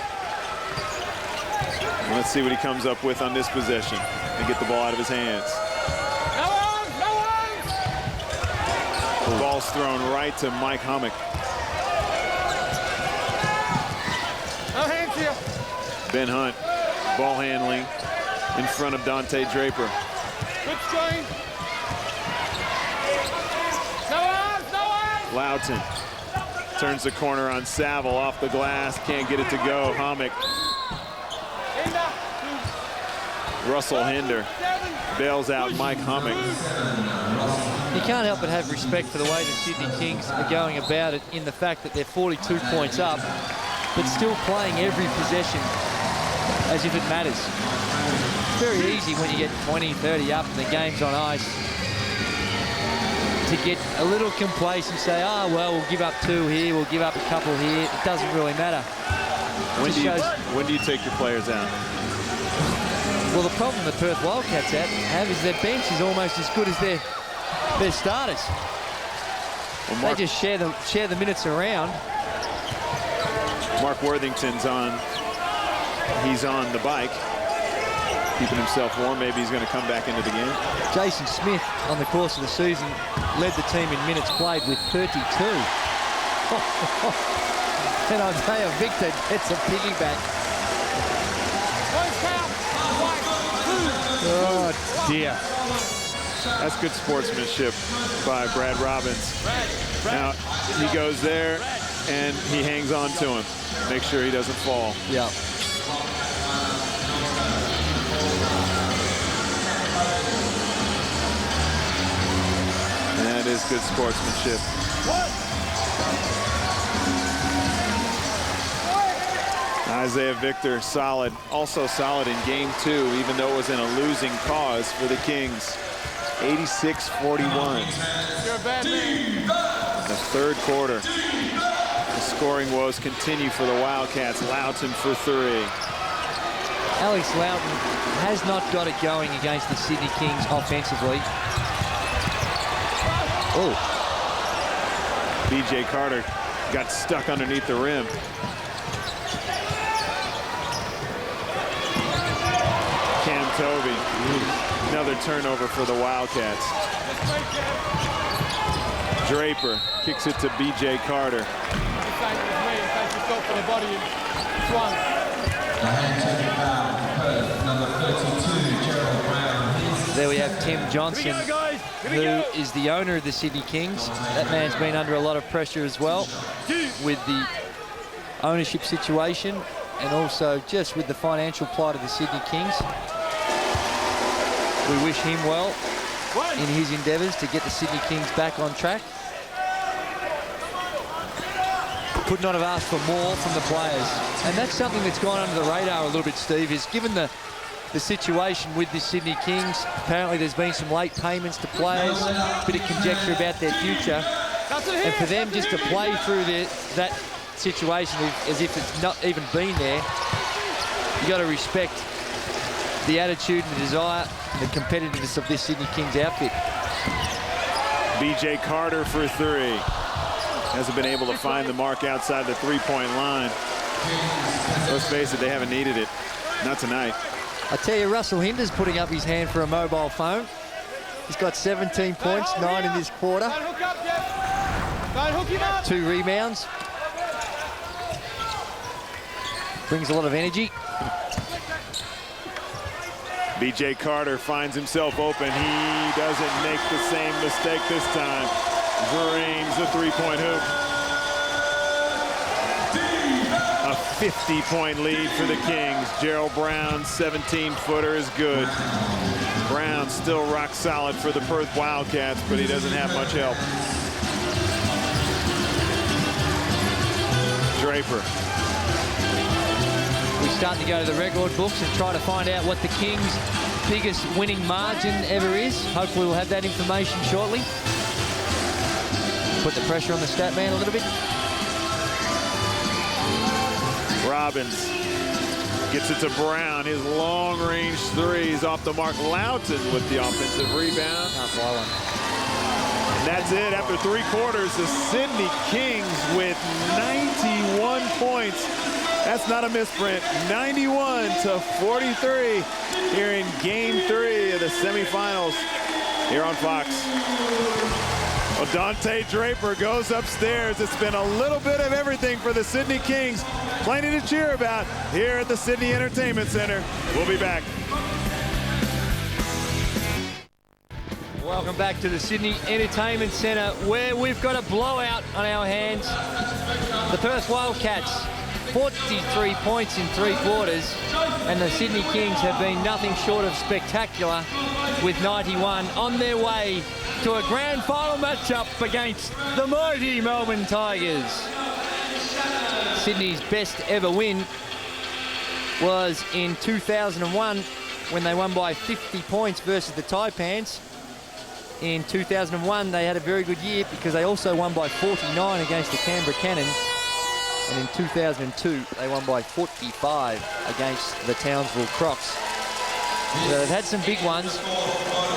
And let's see what he comes up with on this possession and get the ball out of his hands. The ball's thrown right to Mike Hummock. No hands here. Ben Hunt, ball handling in front of Dante Draper. Good screen. No arms, no arms. Loughton turns the corner on Saville off the glass, can't get it to go. Hummock. Russell Hinder bails out Mike Hummock. You can't help but have respect for the way the Sydney Kings are going about it, in the fact that they're 42 points up, but still playing every possession as if it matters. It's very easy when you get 20, 30 up and the game's on ice to get a little complacent, say, oh, well, we'll give up 2 here, we'll give up a couple here. It doesn't really matter. When do you take your players out? Well, the problem the Perth Wildcats have is their bench is almost as good as their starters. Well, they just share the minutes around. Mark Worthington's on. He's on the bike, keeping himself warm. Maybe he's going to come back into the game. Jason Smith, on the course of the season, led the team in minutes played with 32. And Isaiah Victor gets a piggyback. Oh, dear. That's good sportsmanship by Brad Robbins. Now, he goes there, and he hangs on to him. Make sure he doesn't fall. Yeah. And that is good sportsmanship. Isaiah Victor, solid. Also solid in game 2, even though it was in a losing cause for the Kings. 86-41. You're a bad man. The third quarter. The scoring woes continue for the Wildcats. Loughton for 3. Alex Loughton has not got it going against the Sydney Kings offensively. Oh. BJ Carter got stuck underneath the rim. Cam Tovey, another turnover for the Wildcats. Draper kicks it to BJ Carter. There we have Tim Johnson, who is the owner of the Sydney Kings. That man's been under a lot of pressure as well with the ownership situation and also just with the financial plight of the Sydney Kings. We wish him well in his endeavours to get the Sydney Kings back on track. Could not have asked for more from the players. And that's something that's gone under the radar a little bit, Steve, is given the situation with the Sydney Kings, apparently there's been some late payments to players, a bit of conjecture about their future. And for them just to play through that situation as if it's not even been there, you got to respect the attitude and the desire and the competitiveness of this Sydney Kings outfit. BJ Carter for 3. Hasn't been able to find the mark outside the 3-point line. Let's face it, they haven't needed it. Not tonight. I tell you, Russell Hinder's putting up his hand for a mobile phone. He's got 17 points, 9 in this quarter. 2 rebounds. Brings a lot of energy. BJ Carter finds himself open. He doesn't make the same mistake this time. Drains the 3-point hoop. A 50-point lead for the Kings. Gerald Brown's 17-footer is good. Brown still rock solid for the Perth Wildcats, but he doesn't have much help. Draper. We start to go to the record books and try to find out what the Kings' biggest winning margin ever is. Hopefully we'll have that information shortly. Put the pressure on the stat man a little bit. Robbins gets it to Brown. His long-range 3 is off the mark. Loughton with the offensive rebound. Can't fly one. And that's it. After 3 quarters, the Sydney Kings with 91 points. That's not a misprint. 91-43 here in Game 3 of the semifinals here on Fox. Well, Dante Draper goes upstairs. It's been a little bit of everything for the Sydney Kings. Plenty to cheer about here at the Sydney Entertainment Center. We'll be back. Welcome back to the Sydney Entertainment Centre, where we've got a blowout on our hands. The Perth Wildcats, 43 points in 3 quarters, and the Sydney Kings have been nothing short of spectacular with 91, on their way to a grand final matchup against the mighty Melbourne Tigers. Sydney's best ever win was in 2001 when they won by 50 points versus the Taipans. In 2001, they had a very good year because they also won by 49 against the Canberra Cannon. And in 2002, they won by 45 against the Townsville Crocs. So they've had some big ones,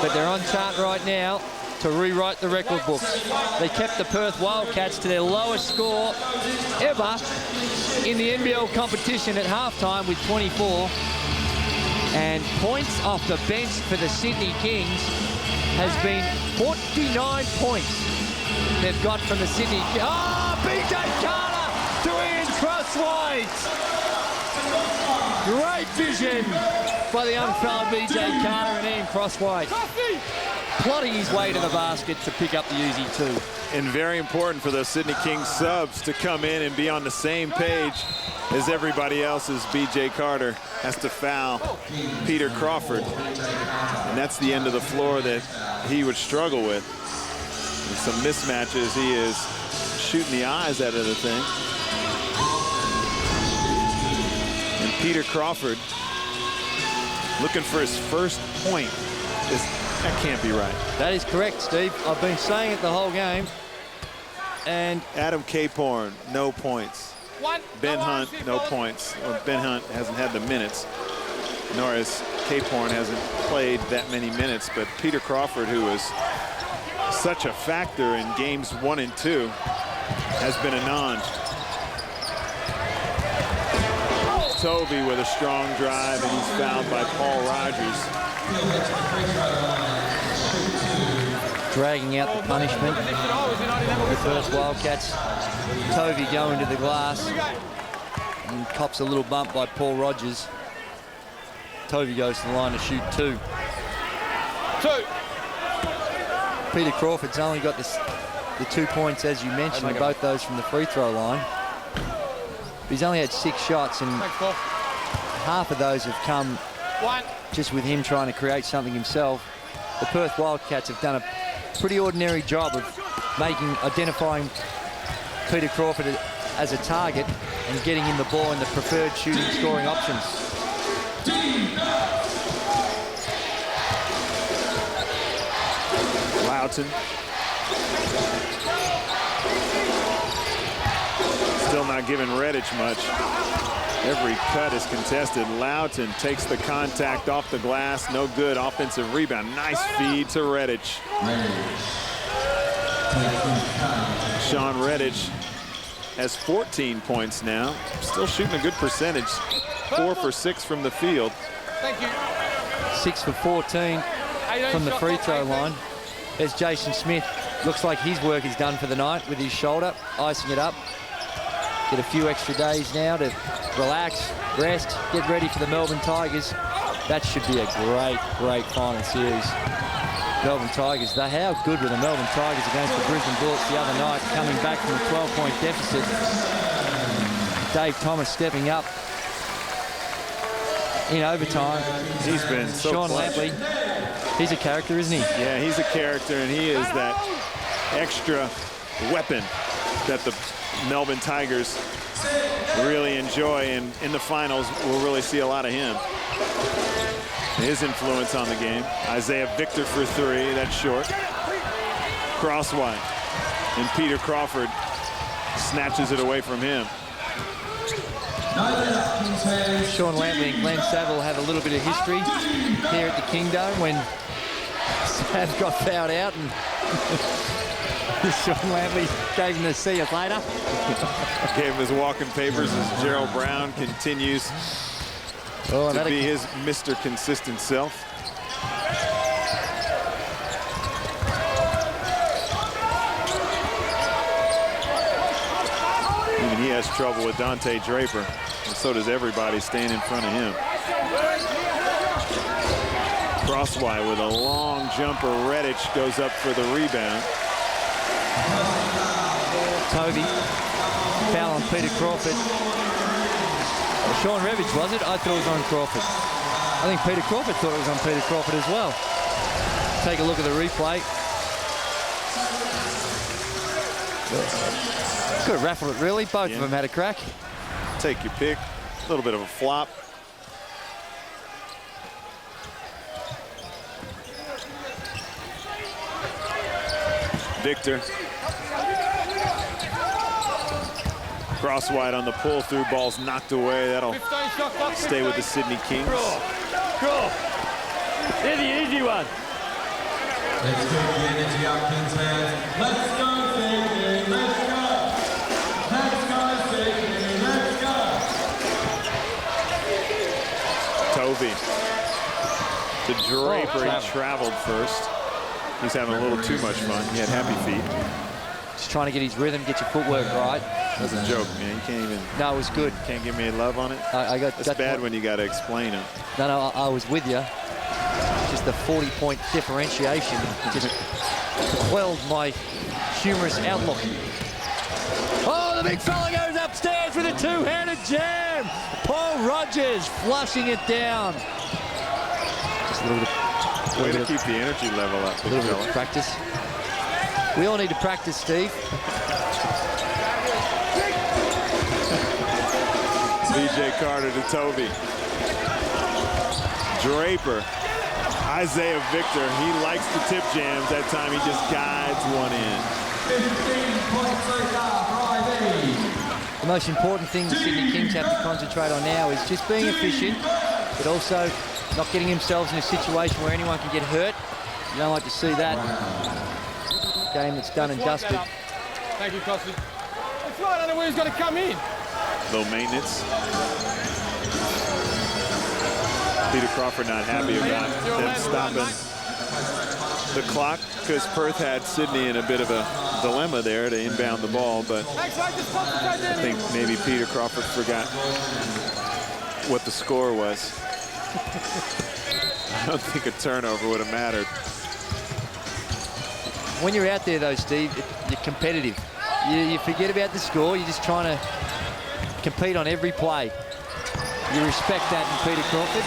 but they're on chart right now to rewrite the record books. They kept the Perth Wildcats to their lowest score ever in the NBL competition at halftime with 24. And points off the bench for the Sydney Kings has been 49 points they've got from the Sydney. Oh, BJ Carter to Ian Crosswhite. Great vision by the young fella BJ Carter and Ian Crosswhite. Plotting his way to the basket to pick up the easy 2. And very important for the Sydney Kings subs to come in and be on the same page as everybody else, as BJ Carter has to foul Peter Crawford. And that's the end of the floor that he would struggle with. With some mismatches, he is shooting the eyes out of the thing. And Peter Crawford looking for his first point. That can't be right. That is correct, Steve. I've been saying it the whole game. And Adam Caporn, no points. Ben Hunt, no points. Well, Ben Hunt hasn't had the minutes, nor has Caporn hasn't played that many minutes. But Peter Crawford, who was such a factor in games 1 and 2, has been a non. Tovey with a strong drive, and he's fouled by Paul Rogers. Dragging out the punishment. The Perth Wildcats. Tovey going to the glass and cops a little bump by Paul Rogers. Tovey goes to the line to shoot 2. Peter Crawford's only got the 2 points, as you mentioned, and both those from the free throw line. He's only had 6 shots, and half of those have come just with him trying to create something himself. The Perth Wildcats have done a pretty ordinary job of identifying Peter Crawford as a target and getting him the ball in the preferred shooting scoring options. Loughton. Still not giving Redditch much. Every cut is contested. Loughton takes the contact off the glass. No good. Offensive rebound. Nice feed to Redditch. Sean Redditch has 14 points now. Still shooting a good percentage. 4 for 6 from the field. Thank you. 6 for 14 from the free throw line. There's Jason Smith. Looks like his work is done for the night with his shoulder, icing it up. Get a few extra days now to relax, rest, get ready for the Melbourne Tigers. That should be a great, great final series. Melbourne Tigers, how good were the Melbourne Tigers against the Brisbane Bullets the other night, coming back from a 12-point deficit. Dave Thomas stepping up in overtime. He's been so Sean clutch. Lampley, he's a character, isn't he? Yeah, he's a character, and he is that extra weapon that the Melbourne Tigers really enjoy, and in the finals we'll really see a lot of him. His influence on the game. Isaiah Victor for 3, that's short. Crosswhite, and Peter Crawford snatches it away from him. Sean Lampley and Glenn Saville have a little bit of history here at the Kingdome when Sav got fouled out and Sean Lampley gave him the see you later. Gave him his walking papers as Gerald Brown continues to be his Mr. Consistent self. Even he has trouble with Dante Draper, and so does everybody staying in front of him. Crosswise with a long jumper. Redditch goes up for the rebound. Toby, foul on Peter Crawford. Sean Revich, was it? I thought it was on Crawford. I think Peter Crawford thought it was on Peter Crawford as well. Take a look at the replay. Could have raffled it, really. Both of them had a crack. Take your pick. A little bit of a flop. Victor. Cross wide on the pull through. Ball's knocked away. That'll stay with the Sydney Kings. Draw. They're the easy one. Let's go the energy up, Kings fans. Let's go, Sydney. Let's go. Let's go, Sydney. Let's go. Tovey. To Draper. He traveled first. He's having a little too much fun. He had happy feet. Just trying to get his rhythm, get your footwork right. That's a joke, man. You can't even. No, it was good. Can't give me a love on it. That's bad when you got to explain it. No, I was with you. Just the 40-point differentiation just quelled my humorous outlook. Oh, the big fella goes upstairs with a two-handed jam. Paul Rogers flushing it down. Just a little bit. Way to keep the energy level up. A little bit of practice. We all need to practice, Steve. BJ Carter to Tovey. Draper. Isaiah Victor. He likes the tip jams. That time he just guides one in. 15 points so far for IB. The most important thing the Sydney Kings have to concentrate on now is just being efficient, but also not getting themselves in a situation where anyone can get hurt. You don't like to see that. Game that's done and dusted. Thank you, Cosby. It's right, I don't know where he's got to come in. Low maintenance. Peter Crawford not happy about them stopping the clock because Perth had Sydney in a bit of a dilemma there to inbound the ball, but I think maybe Peter Crawford forgot what the score was. I don't think a turnover would have mattered. When you're out there, though, Steve, you're competitive. You forget about the score. You're just trying to compete on every play. You respect that in Peter Crawford.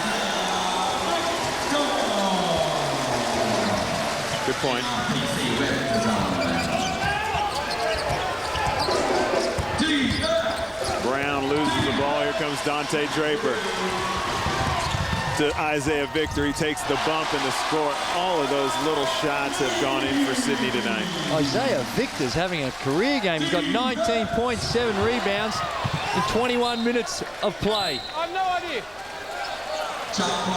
Good point. Brown loses the ball. Here comes Dante Draper to Isaiah Victor. He takes the bump and the score. All of those little shots have gone in for Sydney tonight. Isaiah Victor's having a career game. He's got 19 points, 7 rebounds in 21 minutes of play. I've no idea.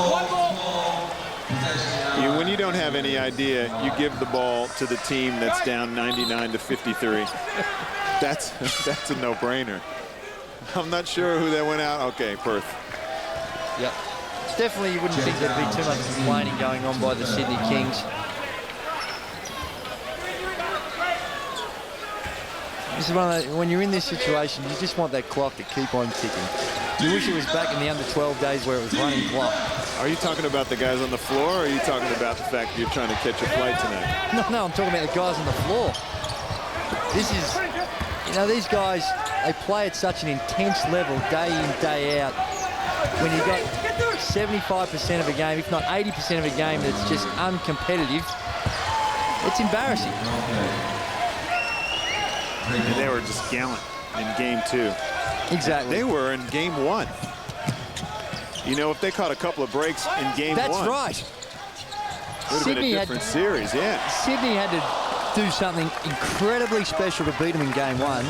One more. When you don't have any idea, you give the ball to the team that's down 99 to 53. That's a no-brainer. I'm not sure who that went out. Okay, Perth. Yep. Definitely, you wouldn't think there'd be too much complaining going on by the Sydney Kings. This is one of the, when you're in this situation, you just want that clock to keep on ticking. You wish it was back in the under-12 days where it was running clock. Are you talking about the guys on the floor, or are you talking about the fact that you're trying to catch a flight tonight? No, I'm talking about the guys on the floor. This is, you know, these guys, they play at such an intense level day in, day out. When you've got 75% of a game, if not 80% of a game that's just uncompetitive, it's embarrassing. And they were just gallant in game 2. Exactly. They were in game 1. You know, if they caught a couple of breaks in game 1. That's right. It would have been a different series, yeah. Sydney had to do something incredibly special to beat them in game 1.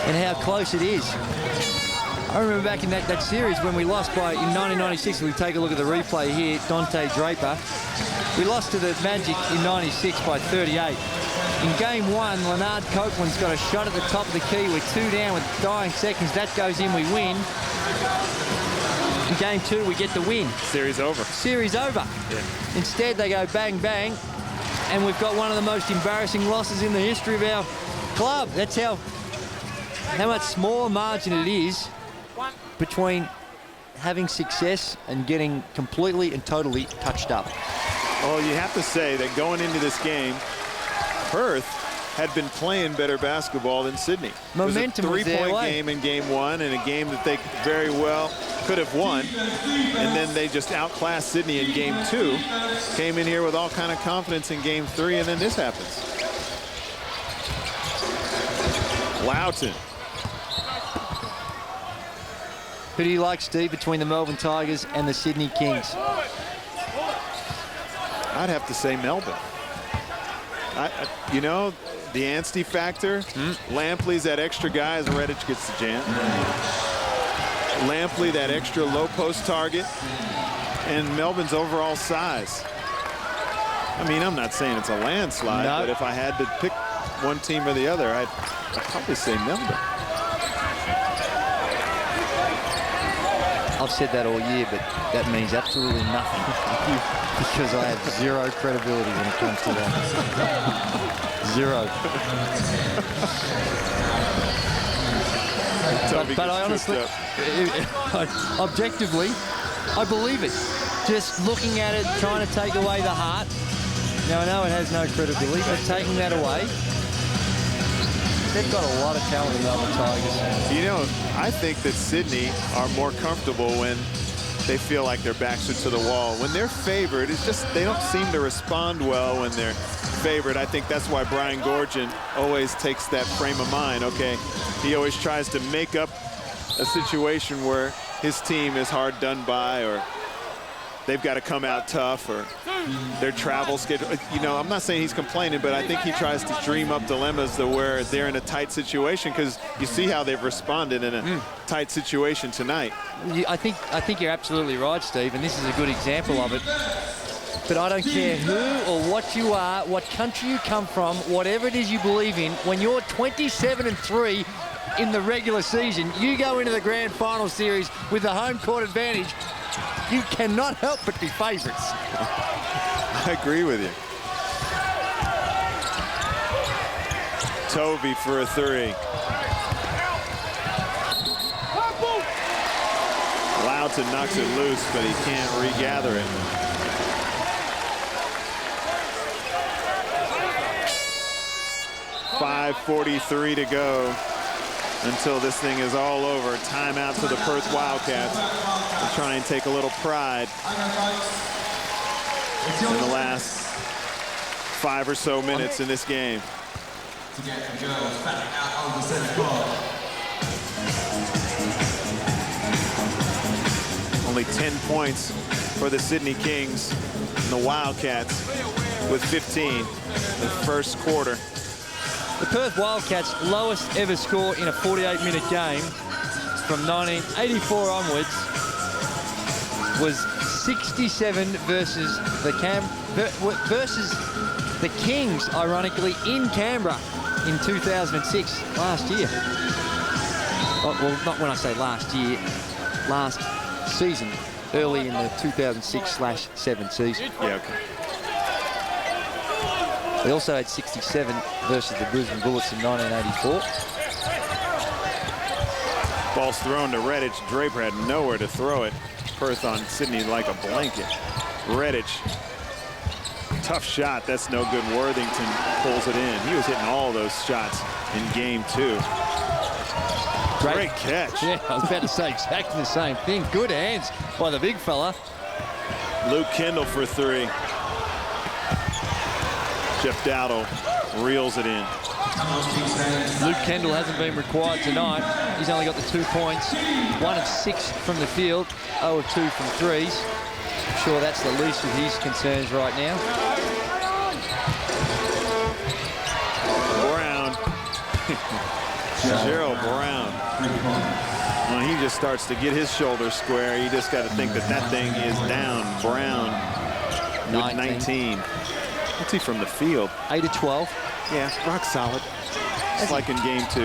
And how close it is. I remember back in that series when we lost by, in 1996, we take a look at the replay here, Dante Draper. We lost to the Magic in 96 by 38. In game one, Leonard Copeland's got a shot at the top of the key. We're 2 down with dying seconds. That goes in, we win. In game two, we get the win. Series over. Series over. Yeah. Instead, they go bang, bang, and we've got one of the most embarrassing losses in the history of our club. That's how much smaller margin it is between having success and getting completely and totally touched up. Well, you have to say that going into this game, Perth had been playing better basketball than Sydney. Momentum was their way. It was a 3-point game in game one, and a game that they very well could have won. And then they just outclassed Sydney in game two. Came in here with all kind of confidence in game three, and then this happens. Loughton. Who do you like, Steve, between the Melbourne Tigers and the Sydney Kings? I'd have to say Melbourne. You know, the Anstey factor. Lampley's that extra guy as Redditch gets the jam. Lampley, that extra low post target. And Melbourne's overall size. I mean, I'm not saying it's a landslide, but if I had to pick one team or the other, I'd probably say Melbourne. I've said that all year, but that means absolutely nothing because I have zero credibility when it comes to that. Zero. but I honestly, objectively, I believe it. Just looking at it, trying to take away the heart. Now, I know it has no credibility, but taking that away, they've got a lot of talent in the Melbourne Tigers. You know, I think that Sydney are more comfortable when they feel like their backs are to the wall. When they're favored, it's just they don't seem to respond well when they're favored. I think that's why Brian Goorjian always takes that frame of mind. Okay, he always tries to make up a situation where his team is hard done by, or they've got to come out tough, or their travel schedule. You know, I'm not saying he's complaining, but I think he tries to dream up dilemmas to where they're in a tight situation, because you see how they've responded in a tight situation tonight. I think you're absolutely right, Steve, and this is a good example of it. But I don't care who or what you are, what country you come from, whatever it is you believe in, when you're 27-3 in the regular season, you go into the grand final series with the home court advantage, you cannot help but be favourites. I agree with you. Tovey for a three. Loughton knocks it loose, but he can't regather it. .5:43 to go until this thing is all over. Timeout to the Perth Wildcats. They'll try and take a little pride in the last 5 or so minutes in this game. To get the girls back out of the center court. Only 10 points for the Sydney Kings and the Wildcats with 15 in the first quarter. The Perth Wildcats' lowest ever score in a 48-minute game from 1984 onwards was 67 versus the Kings, ironically, in Canberra in 2006, last year. Oh, well, not when I say last year, last season, early in the 2006/7 season. Yeah, okay. They also had 67 versus the Brisbane Bullets in 1984. Ball's thrown to Redditch. Draper had nowhere to throw it. Perth on Sydney like a blanket. Redditch, tough shot. That's no good. Worthington pulls it in. He was hitting all those shots in game two. Great catch. Yeah, I was about to say exactly the same thing. Good hands by the big fella. Luke Kendall for three. Jeff Dowdle reels it in. Luke Kendall hasn't been required tonight. He's only got the 2 points. 1 of 6 from the field, 0 of 2 from threes. I'm sure that's the least of his concerns right now. Brown. Gerald Brown. When he just starts to get his shoulders square, you just got to think that that thing is down. Brown with 19. What's he from the field? 8 of 12. Yeah, rock solid. It's like in game 2.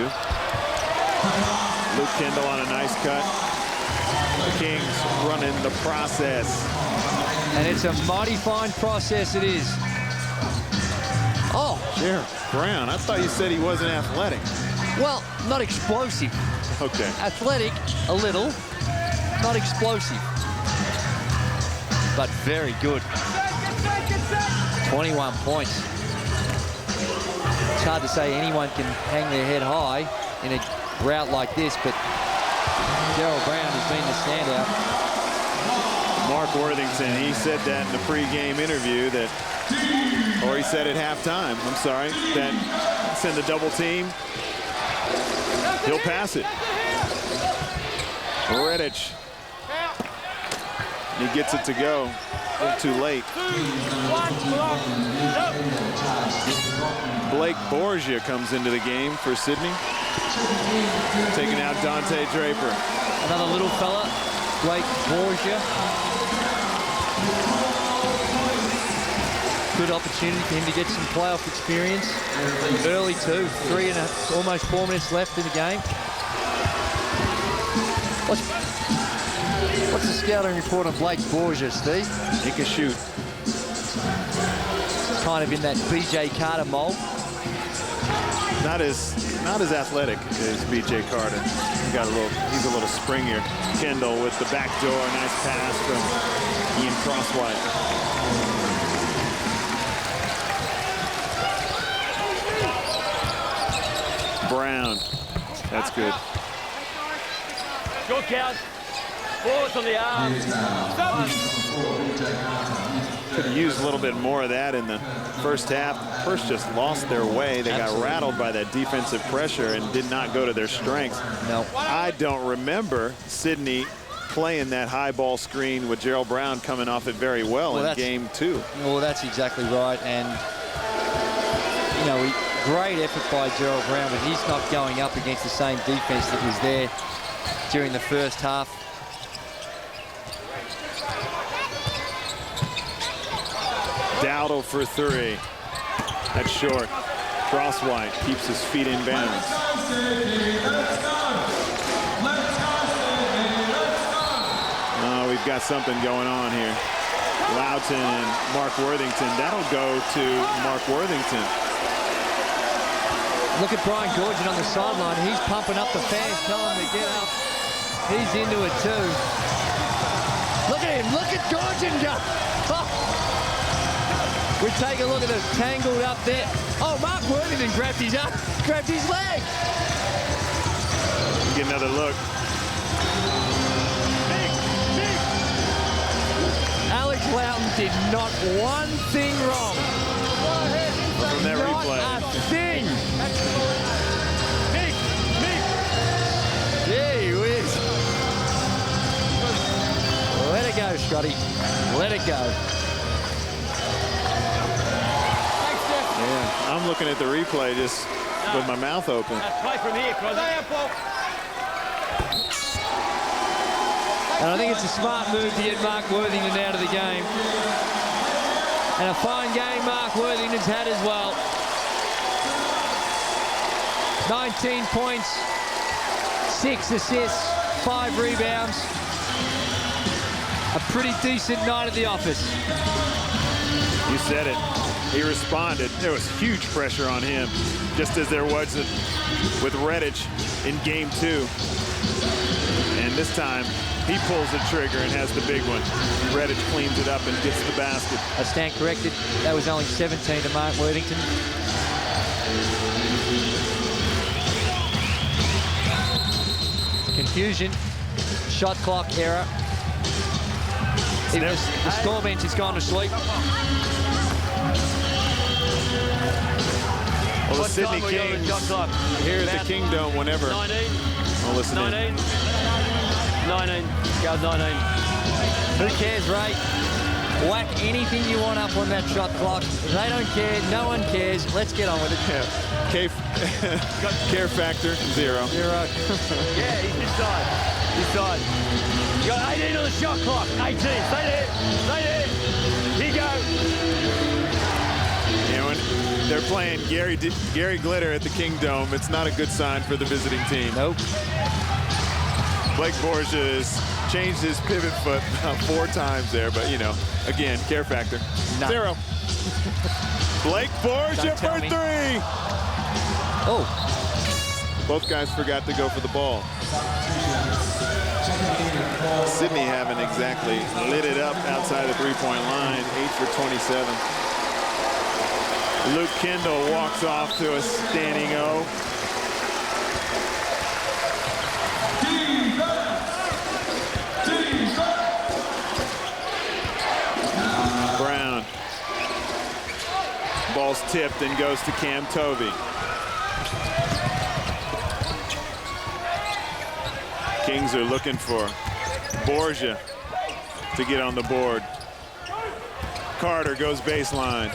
Luke Kendall on a nice cut. The Kings running the process. And it's a mighty fine process it is. Oh. Sheriff Brown, I thought you said he wasn't athletic. Well, not explosive. Okay. Athletic, a little. Not explosive. But very good. 21 points. It's hard to say anyone can hang their head high in a route like this, but Gerald Brown has been the standout. Mark Worthington, he said that in the pregame interview that, or he said at halftime, I'm sorry, that send a double team, he'll pass it. Redditch, he gets it to go. A little too late. Blake Borgia comes into the game for Sydney. Taking out Dante Draper. Another little fella, Blake Borgia. Good opportunity for him to get some playoff experience. Early too, almost 4 minutes left in the game. What's the scouting report on Blake Borgia, Steve? He can shoot. Kind of in that BJ Carter mold. Not as athletic as BJ Carter. He's a little springier. Kendall with the back door, nice pass from Ian Crosswhite. Brown, that's good. Good count. Forwards on the arms. Could have used a little bit more of that in the first half. First just lost their way. They got rattled by that defensive pressure and did not go to their strengths. No. I don't remember Sydney playing that high ball screen with Gerald Brown coming off it very well in game 2. Well, that's exactly right. And, you know, great effort by Gerald Brown, but he's not going up against the same defense that was there during the first half. Dowdle for 3. That's short. Crosswhite keeps his feet in bounds. Oh, we've got something going on here. Loughton and Mark Worthington. That'll go to Mark Worthington. Look at Brian Gorgon on the sideline. He's pumping up the fans, telling them to get up. He's into it too. Look at him. Look at Gorgon go. Oh. We take a look at the tangled up there. Oh, Mark Worthington grabbed his leg. Get another look. Alex Loughton did not one thing wrong. From that replay. Not a thing. Gee whiz. Let it go, Scotty. Let it go. Yeah, I'm looking at the replay just with my mouth open. Play from here, And I think it's a smart move to get Mark Worthington out of the game. And a fine game Mark Worthington's had as well. 19 points, 6 assists, 5 rebounds. A pretty decent night at the office. You said it. He responded. There was huge pressure on him, just as there was with Redditch in game 2. And this time, he pulls the trigger and has the big one. Redditch cleans it up and gets the basket. I stand corrected. That was only 17 to Mark Worthington. Confusion. Shot clock error. Even the score bench has gone to sleep. Well, the Sydney Kings here at the Kingdom whenever. 19. Well, listen 19. 19. Goes 19. Who cares, Ray? Whack anything you want up on that shot clock. They don't care. No one cares. Let's get on with it. Care factor, 0. 0. Yeah, he's inside. Inside. You got 18 on the shot clock. 18. Stay there. Stay there. Here you go. You know, They're playing Gary Glitter at the Kingdome. It's not a good sign for the visiting team. Nope. Blake Borgia has changed his pivot foot about 4 times there, but you know, again, care factor. None. 0. Blake Borgia for 3. Oh. Both guys forgot to go for the ball. Sydney haven't exactly lit it up outside the 3-point line. 8 for 27. Luke Kendall walks off to a standing O. Brown. Ball's tipped and goes to Cam Tovey. Kings are looking for Borgia to get on the board. Carter goes baseline.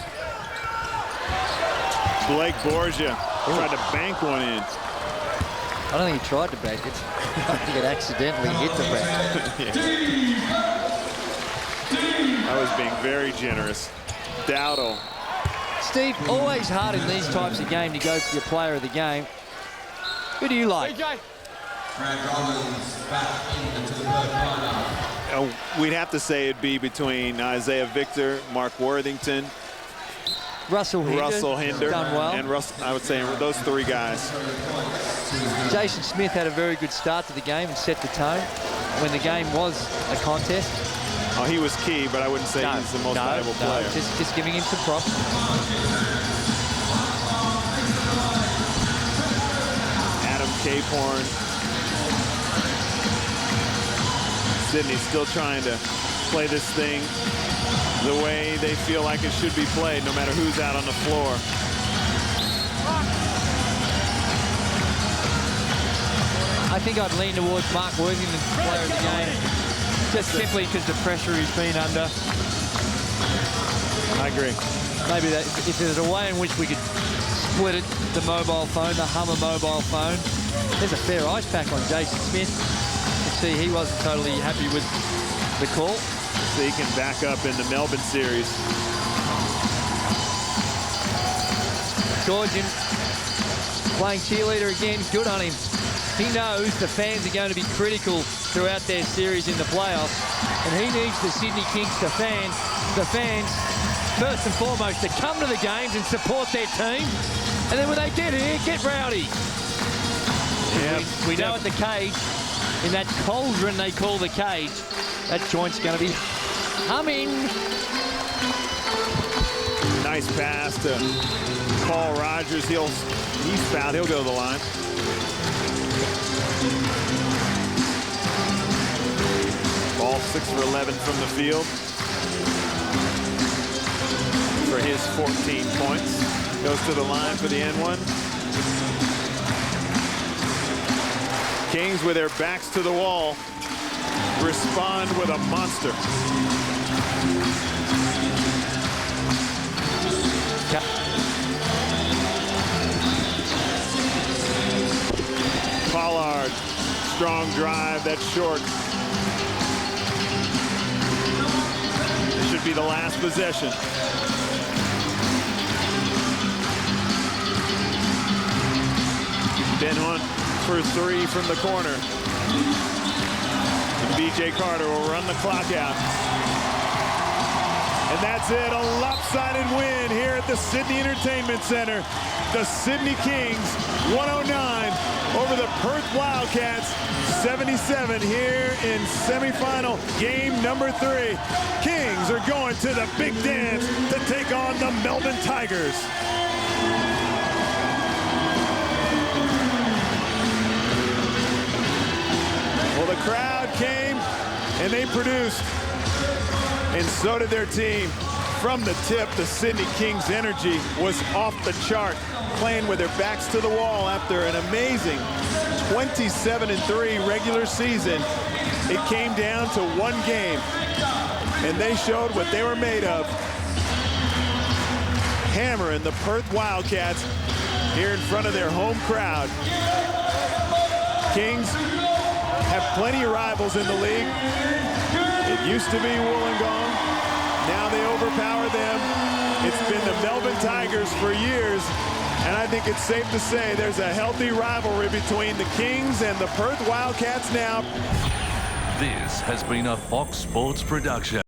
Blake Borgia tried to bank one in. I don't think he tried to bank it. I think it accidentally hit the back. I was being very generous. Dowdle. Steve, always hard in these types of games to go for your player of the game. Who do you like? We'd have to say it'd be between Isaiah Victor, Mark Worthington, Russell Hinder, done well. And I would say those 3 guys. Jason Smith had a very good start to the game and set the tone when the game was a contest. Oh, he was key, but I wouldn't say he's the most valuable player. Just giving him some props. Adam Caporn. Sydney's still trying to play this thing the way they feel like it should be played, no matter who's out on the floor. I think I'd lean towards Mark Worthington, player of the game, just simply because the pressure he's been under. I agree. Maybe that if there's a way in which we could split it, the mobile phone, the Hummer mobile phone. There's a fair ice pack on Jason Smith. You see, he wasn't totally happy with the call. So he can back up in the Melbourne series. Georgian playing cheerleader again. Good on him. He knows the fans are going to be critical throughout their series in the playoffs, and he needs the Sydney Kings the fans first and foremost to come to the games and support their team, and then when they get here, get rowdy. Yeah, we know at the cage, in that cauldron they call the cage, that joint's going to be humming. Nice pass to Paul Rogers. He's fouled. He'll go to the line. Ball 6 for 11 from the field for his 14 points. Goes to the line for the N1. Kings, with their backs to the wall, respond with a monster. Pollard, strong drive, that's short. This should be the last possession. Ben Hunt for 3 from the corner. And B.J. Carter will run the clock out. And that's it, a lopsided win here at the Sydney Entertainment Center. The Sydney Kings 109 over the Perth Wildcats 77 here in semifinal game number 3. Kings are going to the big dance to take on the Melbourne Tigers. Well, the crowd came and they produced, and so did their team. From the tip, the Sydney Kings energy was off the chart, playing with their backs to the wall after an amazing 27-3 regular season. It came down to one game, and they showed what they were made of. Hammering the Perth Wildcats here in front of their home crowd. Kings have plenty of rivals in the league. It used to be Wollongong. Now they overpower them. It's been the Melbourne Tigers for years, and I think it's safe to say there's a healthy rivalry between the Kings and the Perth Wildcats now. This has been a Fox Sports production.